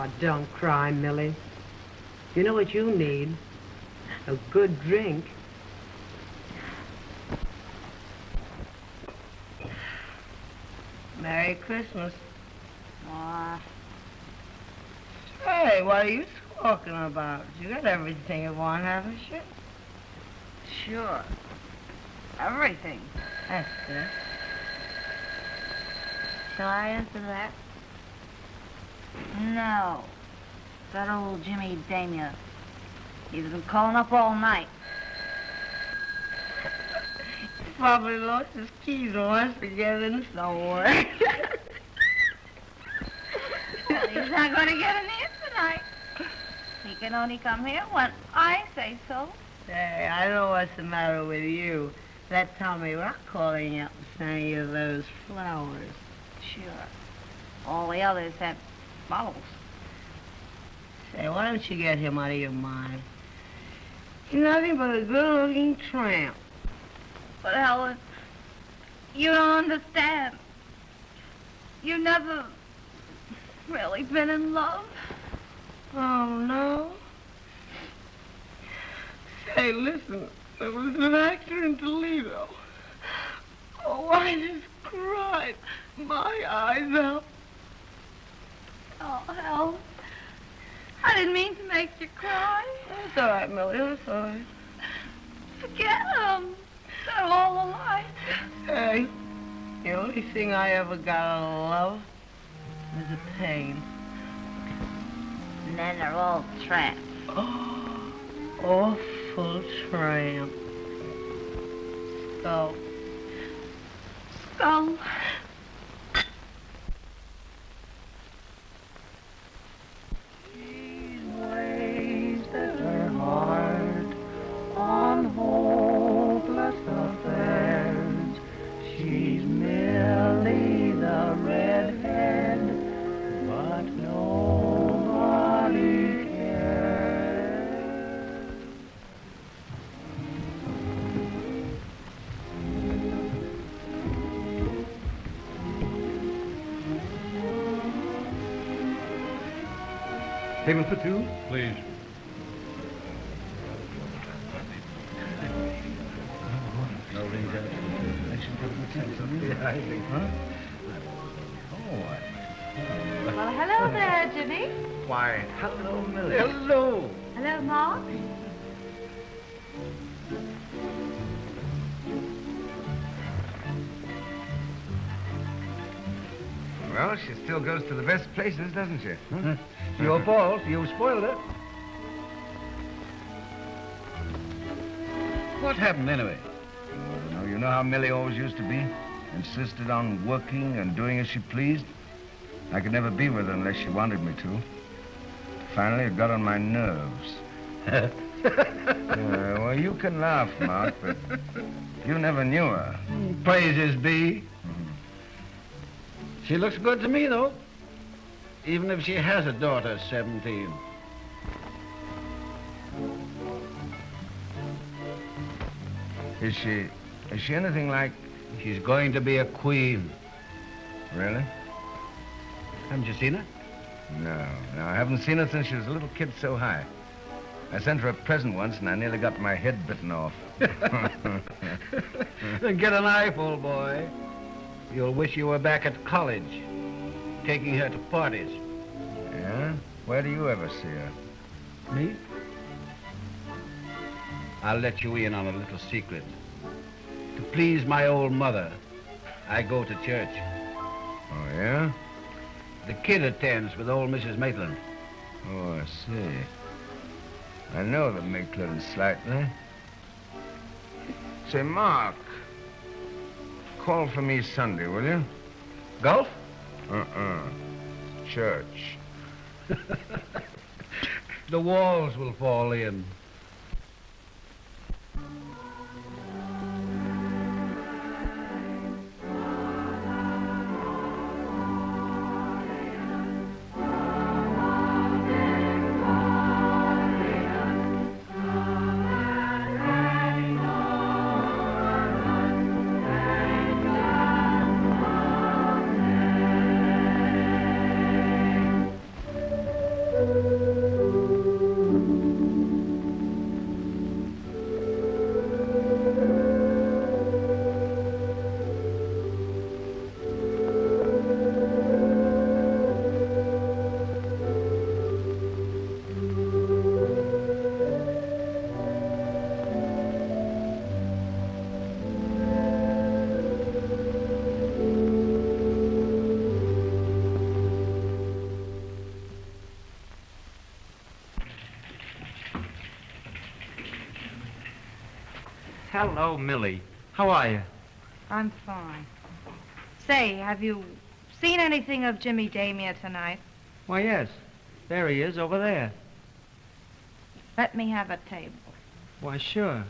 Oh, don't cry, Millie. You know what you need? A good drink. Merry Christmas. Aw. Hey, what are you talking about? You got everything you want, haven't you? Sure. Everything. That's good. Shall I answer that? No. That old Jimmy Damia. He's been calling up all night. He probably lost his keys and wants to get in somewhere. Well, he's not going to get in here tonight. He can only come here when I say so. Hey, I know what's the matter with you. That Tommy Rock calling up and sending you those flowers. Sure. All the others have bottles. Say, why don't you get him out of your mind? He's nothing but a good-looking tramp. But Helen, you don't understand. You've never really been in love. Oh, no? Say, listen, there was an actor in Toledo. Oh, I just cried my eyes out. Oh, Helen, I didn't mean to make you cry. That's all right, Millie, that's all right. Forget them. They're all alike. Hey, the only thing I ever got out of love was a pain. And then they're all tramps. Oh, awful tramp. Skull. Skull. Ways that her heart on hopeless affairs. She's Millie the redhead, but nobody cares. Table for two, please. No rings out. Yeah, I think. Huh? Well, hello there, Jimmy. Why, hello, Millie. Hello. Hello, Mark. Well, she still goes to the best places, doesn't she? Huh? Your fault. You spoiled it. What happened, anyway? Oh, you know how Millie always used to be? Insisted on working and doing as she pleased. I could never be with her unless she wanted me to. Finally, it got on my nerves. Well, you can laugh, Mark, but you never knew her. Praises be. She looks good to me, though. Even if she has a daughter, 17. Is she anything like... She's going to be a queen. Really? Haven't you seen her? No, I haven't seen her since she was a little kid so high. I sent her a present once, and I nearly got my head bitten off. Then get a knife, old boy. You'll wish you were back at college, taking her to parties. Yeah? Where do you ever see her? Me? I'll let you in on a little secret. To please my old mother, I go to church. Oh, yeah? The kid attends with old Mrs. Maitland. Oh, I see. I know the Maitland slightly. Say, Mark, call for me Sunday, will you? Golf? Church. The walls will fall in. Hello, Millie. How are you? I'm fine. Say, have you seen anything of Jimmy Damia tonight? Why, yes. There he is, over there. Let me have a table. Why, sure.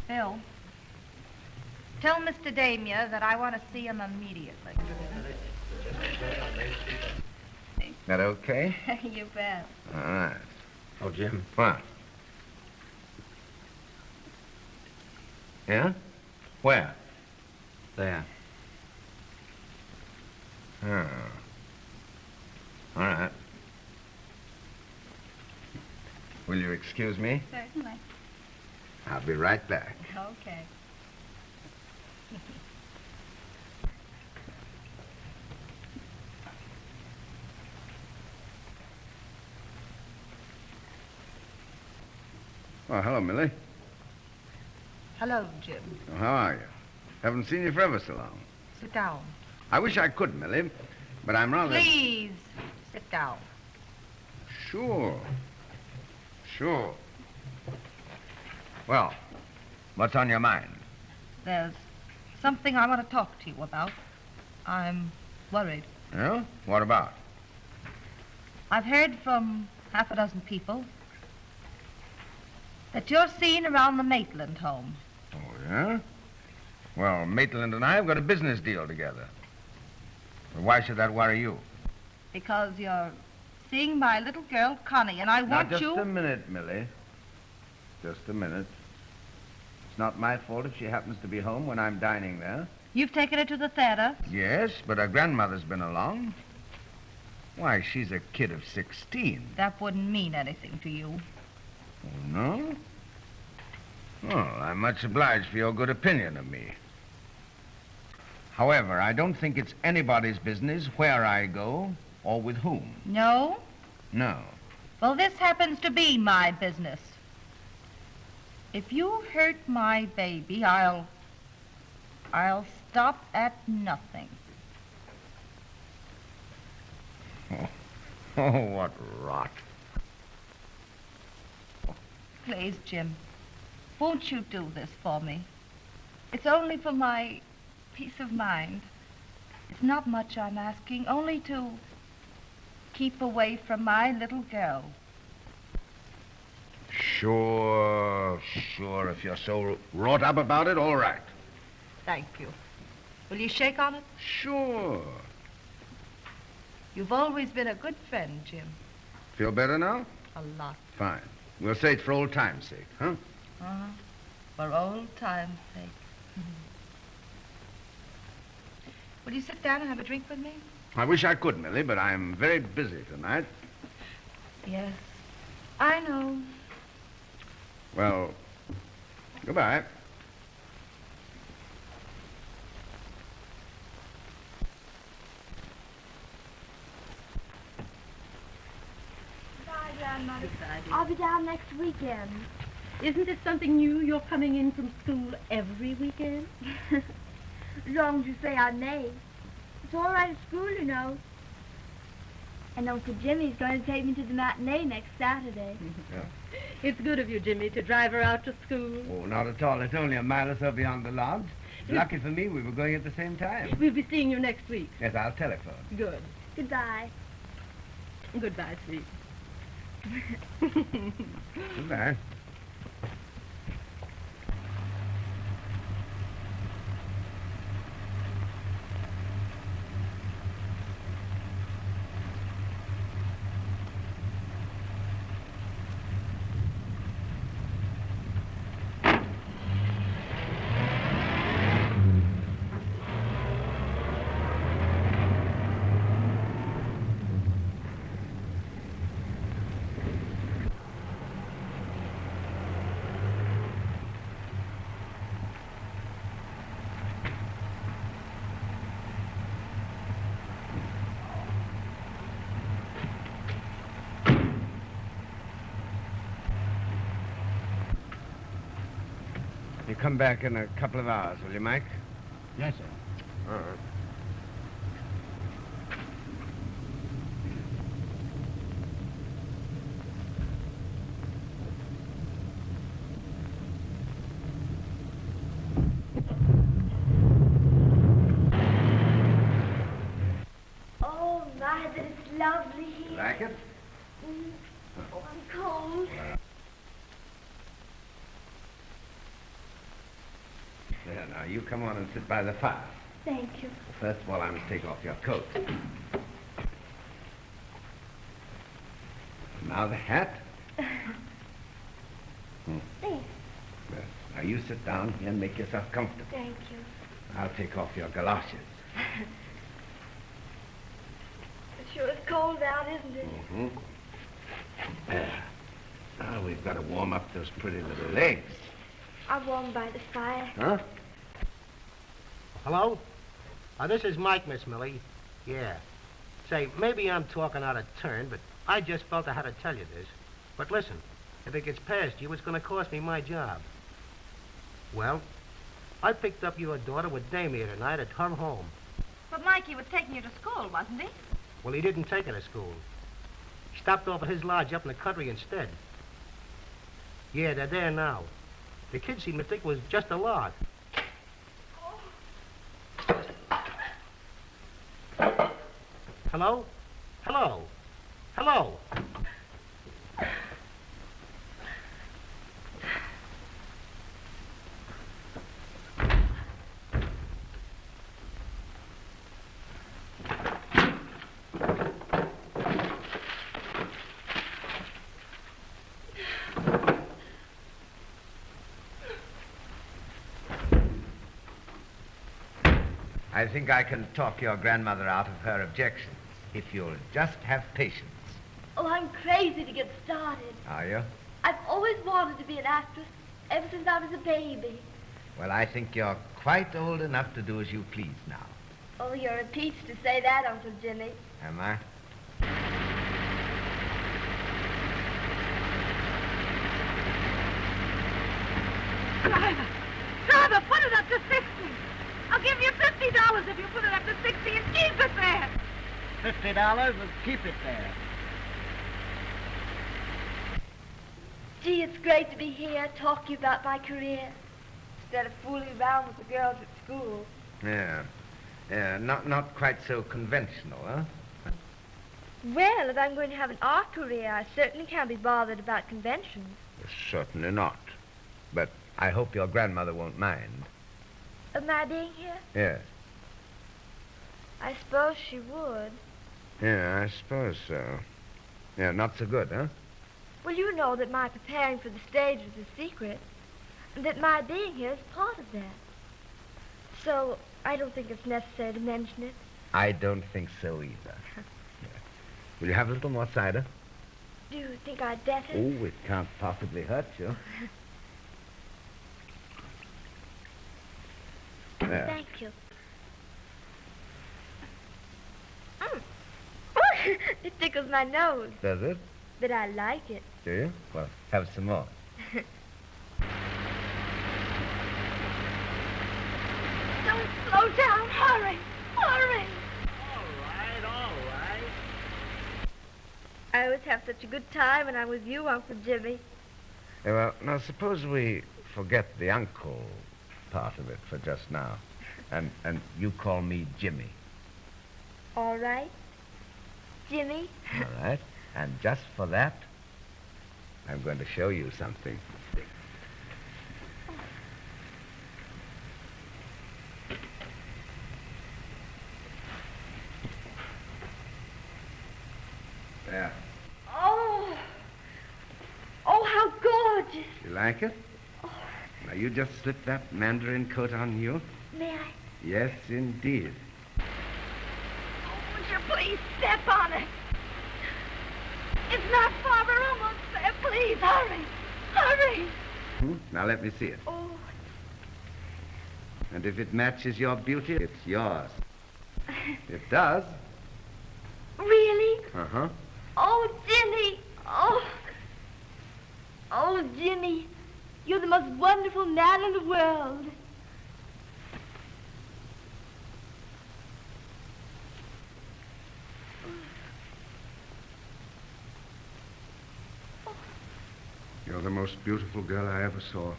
Bill, tell Mr. Damia that I want to see him immediately. That okay? You bet. All right. Oh, Jim. What? Yeah? Where? There. Oh. All right. Will you excuse me? Certainly. I'll be right back. Okay. Well, hello, Millie. Hello, Jim. Oh, how are you? Haven't seen you for ever so long. Sit down. I wish I could, Millie, but I'm rather... Please, sit down. Sure. Sure. Well, what's on your mind? There's something I want to talk to you about. I'm worried. Yeah? What about? I've heard from half a dozen people that you're seen around the Maitland home. Oh, yeah? Well, Maitland and I have got a business deal together. But why should that worry you? Because you're seeing my little girl, Connie, and I want now, you... just a minute, Millie. Just a minute. It's not my fault if she happens to be home when I'm dining there. You've taken her to the theater? Yes, but her grandmother's been along. Why, she's a kid of 16. That wouldn't mean anything to you. Oh, no? Well, I'm much obliged for your good opinion of me. However, I don't think it's anybody's business where I go or with whom. No? No. Well, this happens to be my business. If you hurt my baby, I'll stop at nothing. Oh, what rot. Please, Jim, won't you do this for me? It's only for my peace of mind. It's not much I'm asking, only to keep away from my little girl. Sure. If you're so wrought up about it, all right. Thank you. Will you shake on it? Sure. You've always been a good friend, Jim. Feel better now? A lot. Fine. We'll say it for old time's sake, huh? Uh-huh. For old time's sake. Will you sit down and have a drink with me? I wish I could, Millie, but I'm very busy tonight. Yes, I know. Well, goodbye. Bye, Grandma. I'll be down next weekend. Isn't it something new you're coming in from school every weekend? As long as you say I may. It's all right at school, you know. And Uncle Jimmy's going to take me to the matinee next Saturday. Yeah. It's good of you, Jimmy, to drive her out to school. Oh, not at all. It's only a mile or so beyond the lodge. Lucky for me, we were going at the same time. We'll be seeing you next week. Yes, I'll telephone. Good. Goodbye. Goodbye, sweet. Goodbye. You come back in a couple of hours, will you, Mike? Yes, sir. All right. Oh, my, that it's lovely here. Like it? Oh, I'm cold. There, now, you come on and sit by the fire. Thank you. First of all, I must take off your coat. Now the hat. Thanks. Well, now you sit down here and make yourself comfortable. Thank you. I'll take off your galoshes. It sure is cold out, isn't it? Mm-hmm. There. Now we've got to warm up those pretty little legs. I'll warm by the fire. Huh? Hello? This is Mike, Miss Millie. Yeah. Say, maybe I'm talking out of turn, but I just felt I had to tell you this. But listen, if it gets past you, it's going to cost me my job. Well, I picked up your daughter with Dame here tonight at her home. But Mikey was taking you to school, wasn't he? Well, he didn't take her to school. He stopped off at his lodge up in the country instead. Yeah, they're there now. The kids seem to think it was just a lark. Hello? Hello? Hello? I think I can talk your grandmother out of her objections, if you'll just have patience. Oh, I'm crazy to get started. Are you? I've always wanted to be an actress, ever since I was a baby. Well, I think you're quite old enough to do as you please now. Oh, you're a peach to say that, Uncle Jimmy. Am I? Driver, put it up to 60. I'll give you $50 if you put it up to 60 and keep it there. $50 and keep it there. Gee, it's great to be here, talk to you about my career, instead of fooling around with the girls at school. Yeah. Yeah, not quite so conventional, huh? Well, if I'm going to have an art career, I certainly can't be bothered about conventions. Certainly not. But I hope your grandmother won't mind. Of my being here? Yes. I suppose she would. Yeah, I suppose so. Yeah, not so good, huh? Well, you know that my preparing for the stage is a secret, and that my being here is part of that. So, I don't think it's necessary to mention it. I don't think so either. Yeah. Will you have a little more cider? Do you think I'd better? Oh, it can't possibly hurt you. There. Thank you. Oh, it tickles my nose. Does it? But I like it. Do you? Well, have some more. Don't slow down. Hurry. Hurry. All right. I always have such a good time when I'm with you, Uncle Jimmy. Yeah, well, now suppose we forget the uncle part of it for just now. And you call me Jimmy. All right. Jimmy. All right. And just for that, I'm going to show you something. There. Oh, how gorgeous. You like it? Oh. Now, you just slip that mandarin coat on you. May I? Yes, indeed. Oh, would you please step on it? It's not far, we're almost there. Please, hurry. Hurry. Now, let me see it. Oh. And if it matches your beauty, it's yours. It does. Really? Uh-huh. Oh, Jimmy. Oh, Jimmy. You're the most wonderful man in the world. You're the most beautiful girl I ever saw.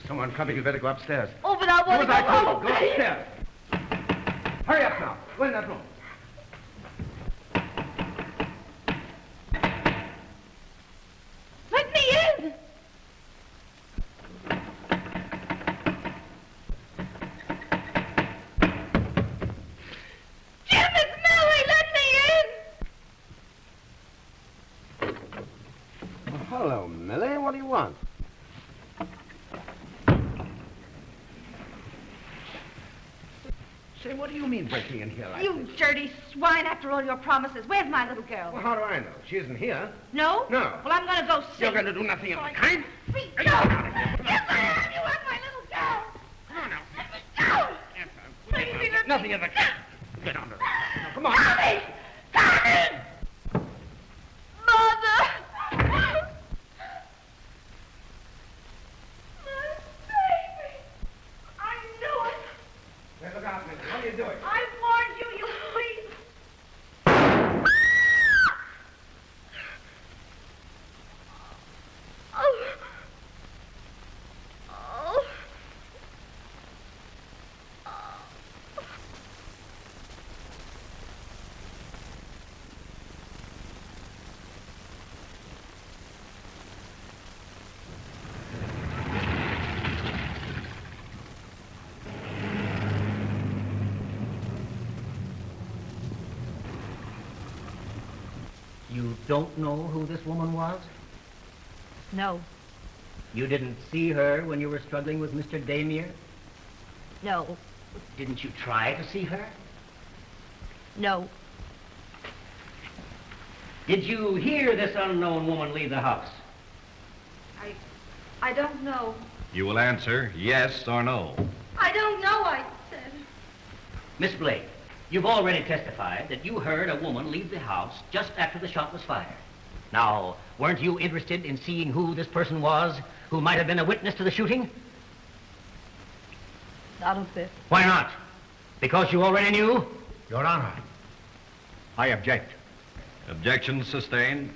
Someone coming. You better go upstairs. Oh, but I want to Do as go I told home, you. Go please. upstairs. Hurry up now. Go in that room. Let me in. Jim, it's Millie. Let me in. Well, hello, Millie. What do you want? Say, what do you mean breaking in here like You dirty swine, after all your promises. Where's my little girl? Well, how do I know? She isn't here. No? No. Well, I'm going to go see. You're going to do nothing of the kind? No! Yes, I am. You want my little girl. Come on now. Let me go. Please, let me Nothing of the kind. Get on to it. Now, come on. Tommy! Tommy! Mother! My baby! I knew it! Hey, look out, Millie. What are you doing? I warned you, you freak! Oh. Oh. You don't know who this woman was? No. You didn't see her when you were struggling with Mr. Damier? No. Didn't you try to see her? No. Did you hear this unknown woman leave the house? I don't know. You will answer yes or no. I don't know, I said. Miss Blake, you've already testified that you heard a woman leave the house just after the shot was fired. Now, weren't you interested in seeing who this person was who might have been a witness to the shooting? Not a bit. Why not? Because you already knew? Your Honor, I object. Objection sustained.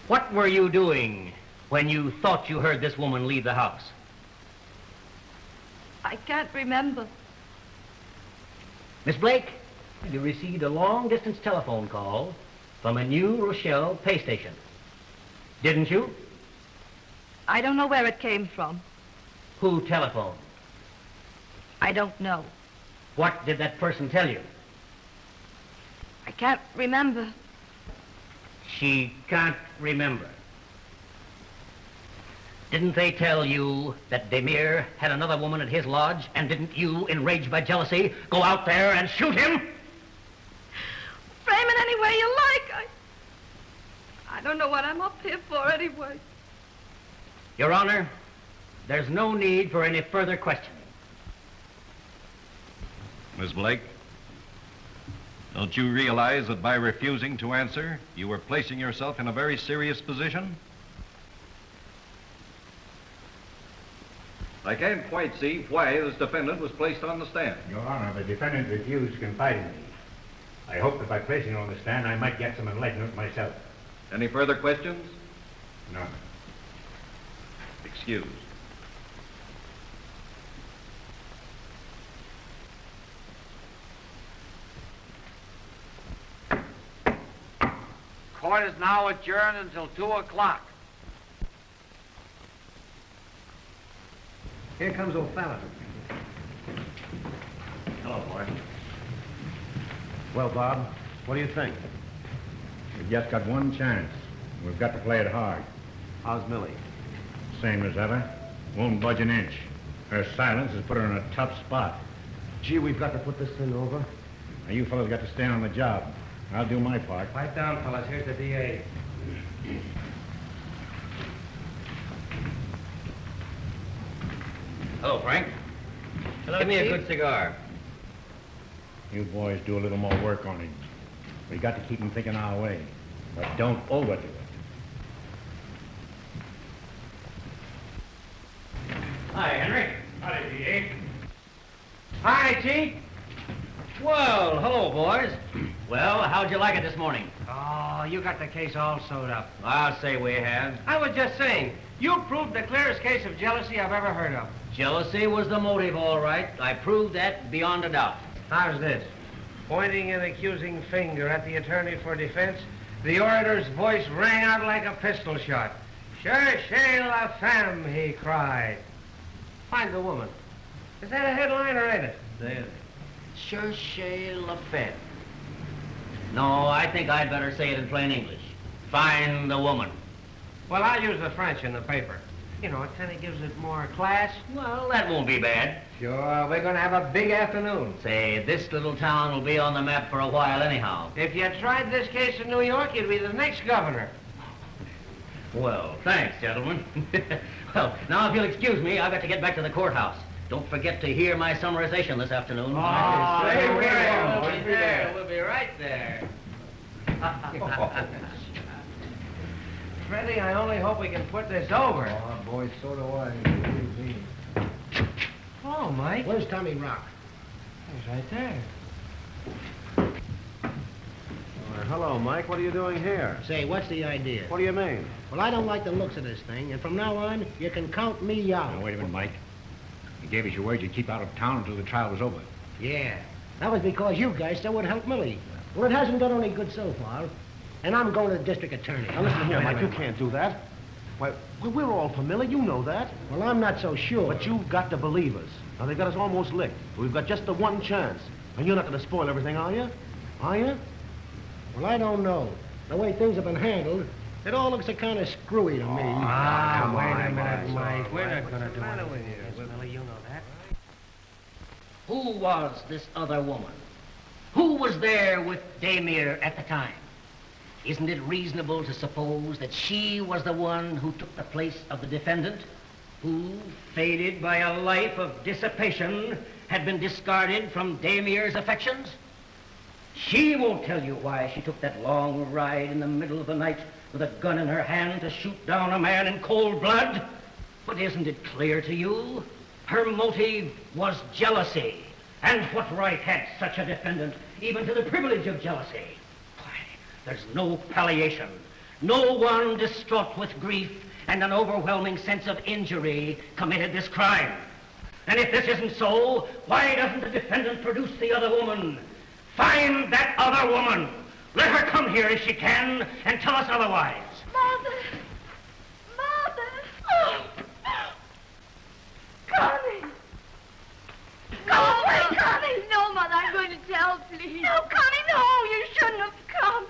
What were you doing when you thought you heard this woman leave the house? I can't remember. Miss Blake, you received a long-distance telephone call from a New Rochelle pay station. Didn't you? I don't know where it came from. Who telephoned? I don't know. What did that person tell you? I can't remember. She can't remember. Didn't they tell you that Damier had another woman at his lodge, and didn't you, enraged by jealousy, go out there and shoot him? Frame it any way you like. I don't know what I'm up here for anyway. Your Honor, there's no need for any further questioning. Miss Blake, don't you realize that by refusing to answer, you were placing yourself in a very serious position? I can't quite see why this defendant was placed on the stand. Your Honor, the defendant refused to confide in me. I hoped that by placing him on the stand, I might get some enlightenment myself. Any further questions? None. Excused. Court is now adjourned until 2 o'clock. Here comes O'Fallon. Hello, boy. Well, Bob, what do you think? We've just got one chance. We've got to play it hard. How's Millie? Same as ever. Won't budge an inch. Her silence has put her in a tough spot. Gee, we've got to put this thing over. Now, you fellas got to stay on the job. I'll do my part. Pipe down, fellas. Here's the DA. Hello, Frank. Hello, Give me a Chief. good cigar. You boys do a little more work on him. We got to keep him thinking our way, but don't overdo it. Hi, Henry. Howdy, D.A. Hi, Chief. Well, hello, boys. Well, how'd you like it this morning? Oh, you got the case all sewed up. I'll say we have. I was just saying, you proved the clearest case of jealousy I've ever heard of. Jealousy was the motive, all right. I proved that beyond a doubt. How's this? Pointing an accusing finger at the attorney for defense, the orator's voice rang out like a pistol shot. Cherchez la femme, he cried. Find the woman. Is that a headline or ain't it? There. Cherchez la femme. No, I think I'd better say it in plain English. Find the woman. Well, I'll use the French in the paper. You know, it kind of gives it more class. Well, that won't be bad. Sure, we're going to have a big afternoon. Say, this little town will be on the map for a while anyhow. If you tried this case in New York, you'd be the next governor. Well, thanks, gentlemen. Well, now if you'll excuse me, I've got to get back to the courthouse. Don't forget to hear my summarization this afternoon. Oh, Stay we'll be there. there. We'll be there. We'll be right there. Freddie, I only hope we can put this over. Oh, boy, so do I. Oh, Mike. Where's Tommy Rock? He's right there. Hello, Mike. What are you doing here? Say, what's the idea? What do you mean? Well, I don't like the looks of this thing, and from now on, you can count me out. Now, wait a minute, Mike. You gave us your word you'd keep out of town until the trial was over. Yeah. That was because you guys still would help Millie. Well, it hasn't done any good so far. And I'm going to the district attorney. Now, listen here, Mike. You can't do that. Why, we're all familiar. You know that. Well, I'm not so sure. But you've got to believe us. Now, they've got us almost licked. We've got just the one chance. And you're not going to spoil everything, are you? Are you? Well, I don't know. The way things have been handled, it all looks a kind of screwy to me. Wait a minute, Mike. We're not going to do anything with you, Millie. You know that. Who was this other woman? Who was there with Damir at the time? Isn't it reasonable to suppose that she was the one who took the place of the defendant, who, fated by a life of dissipation, had been discarded from Damir's affections? She won't tell you why she took that long ride in the middle of the night with a gun in her hand to shoot down a man in cold blood. But isn't it clear to you? Her motive was jealousy. And what right had such a defendant even to the privilege of jealousy? Why, there's no palliation. No one distraught with grief and an overwhelming sense of injury committed this crime. And if this isn't so, why doesn't the defendant produce the other woman? Find that other woman. Let her come here if she can and tell us otherwise. Mother! Mother! Oh. Connie! Go away, Connie! No, Mother, I'm going to tell, please. No, Connie, no! You shouldn't have come.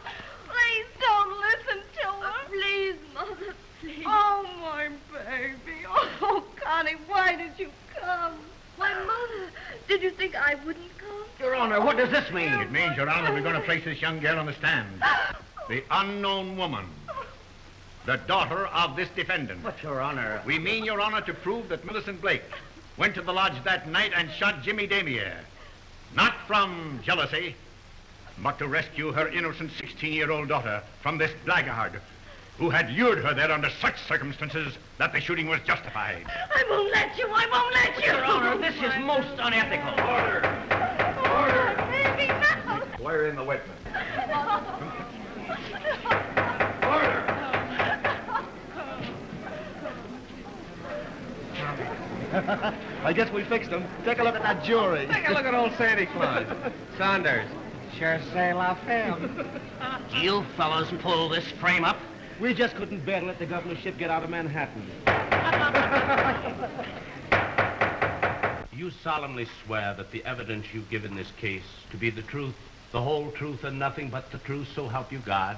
Please don't listen to her. Please, Mother, please. Oh, my baby. Oh, Connie, why did you come? Why, Mother, did you think I wouldn't come? Your Honor, what does this mean? It means, Your Honor, we're going to place this young girl on the stand. The unknown woman. The daughter of this defendant. But, Your Honor... We mean, Your Honor, to prove that Millicent Blake went to the lodge that night and shot Jimmy Damier. Not from jealousy, but to rescue her innocent 16-year-old daughter from this blackguard who had lured her there under such circumstances that the shooting was justified. I won't let you! I won't let you! Your Honor, this is most unethical. Order! Order! Baby, no! Swear in the witness. I guess we fixed them. Take a look at that jury. Take a look at old Santa Claus. Saunders. Cherchez la femme. Do you fellows pull this frame up? We just couldn't bear to let the governorship get out of Manhattan. You solemnly swear that the evidence you give in this case to be the truth, the whole truth, and nothing but the truth, so help you God?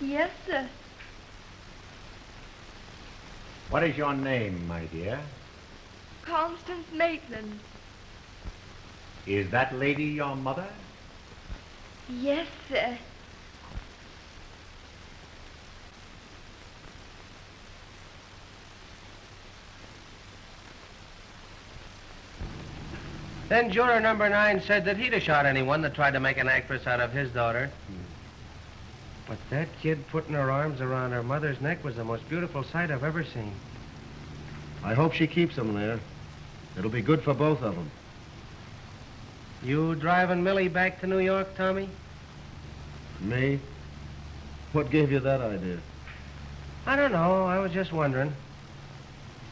Yes, sir. What is your name, my dear? Constance Maitland. Is that lady your mother? Yes, sir. Then juror number 9 said that he'd have shot anyone that tried to make an actress out of his daughter. But that kid putting her arms around her mother's neck was the most beautiful sight I've ever seen. I hope she keeps them there. It'll be good for both of them. You driving Millie back to New York, Tommy? Me? What gave you that idea? I don't know. I was just wondering.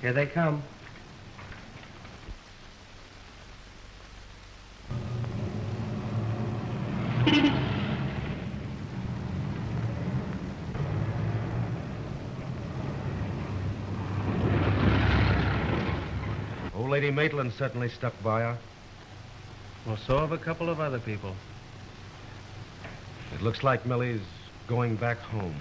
Here they come. Old Lady Maitland certainly stuck by her. Well, so have a couple of other people. It looks like Millie's going back home.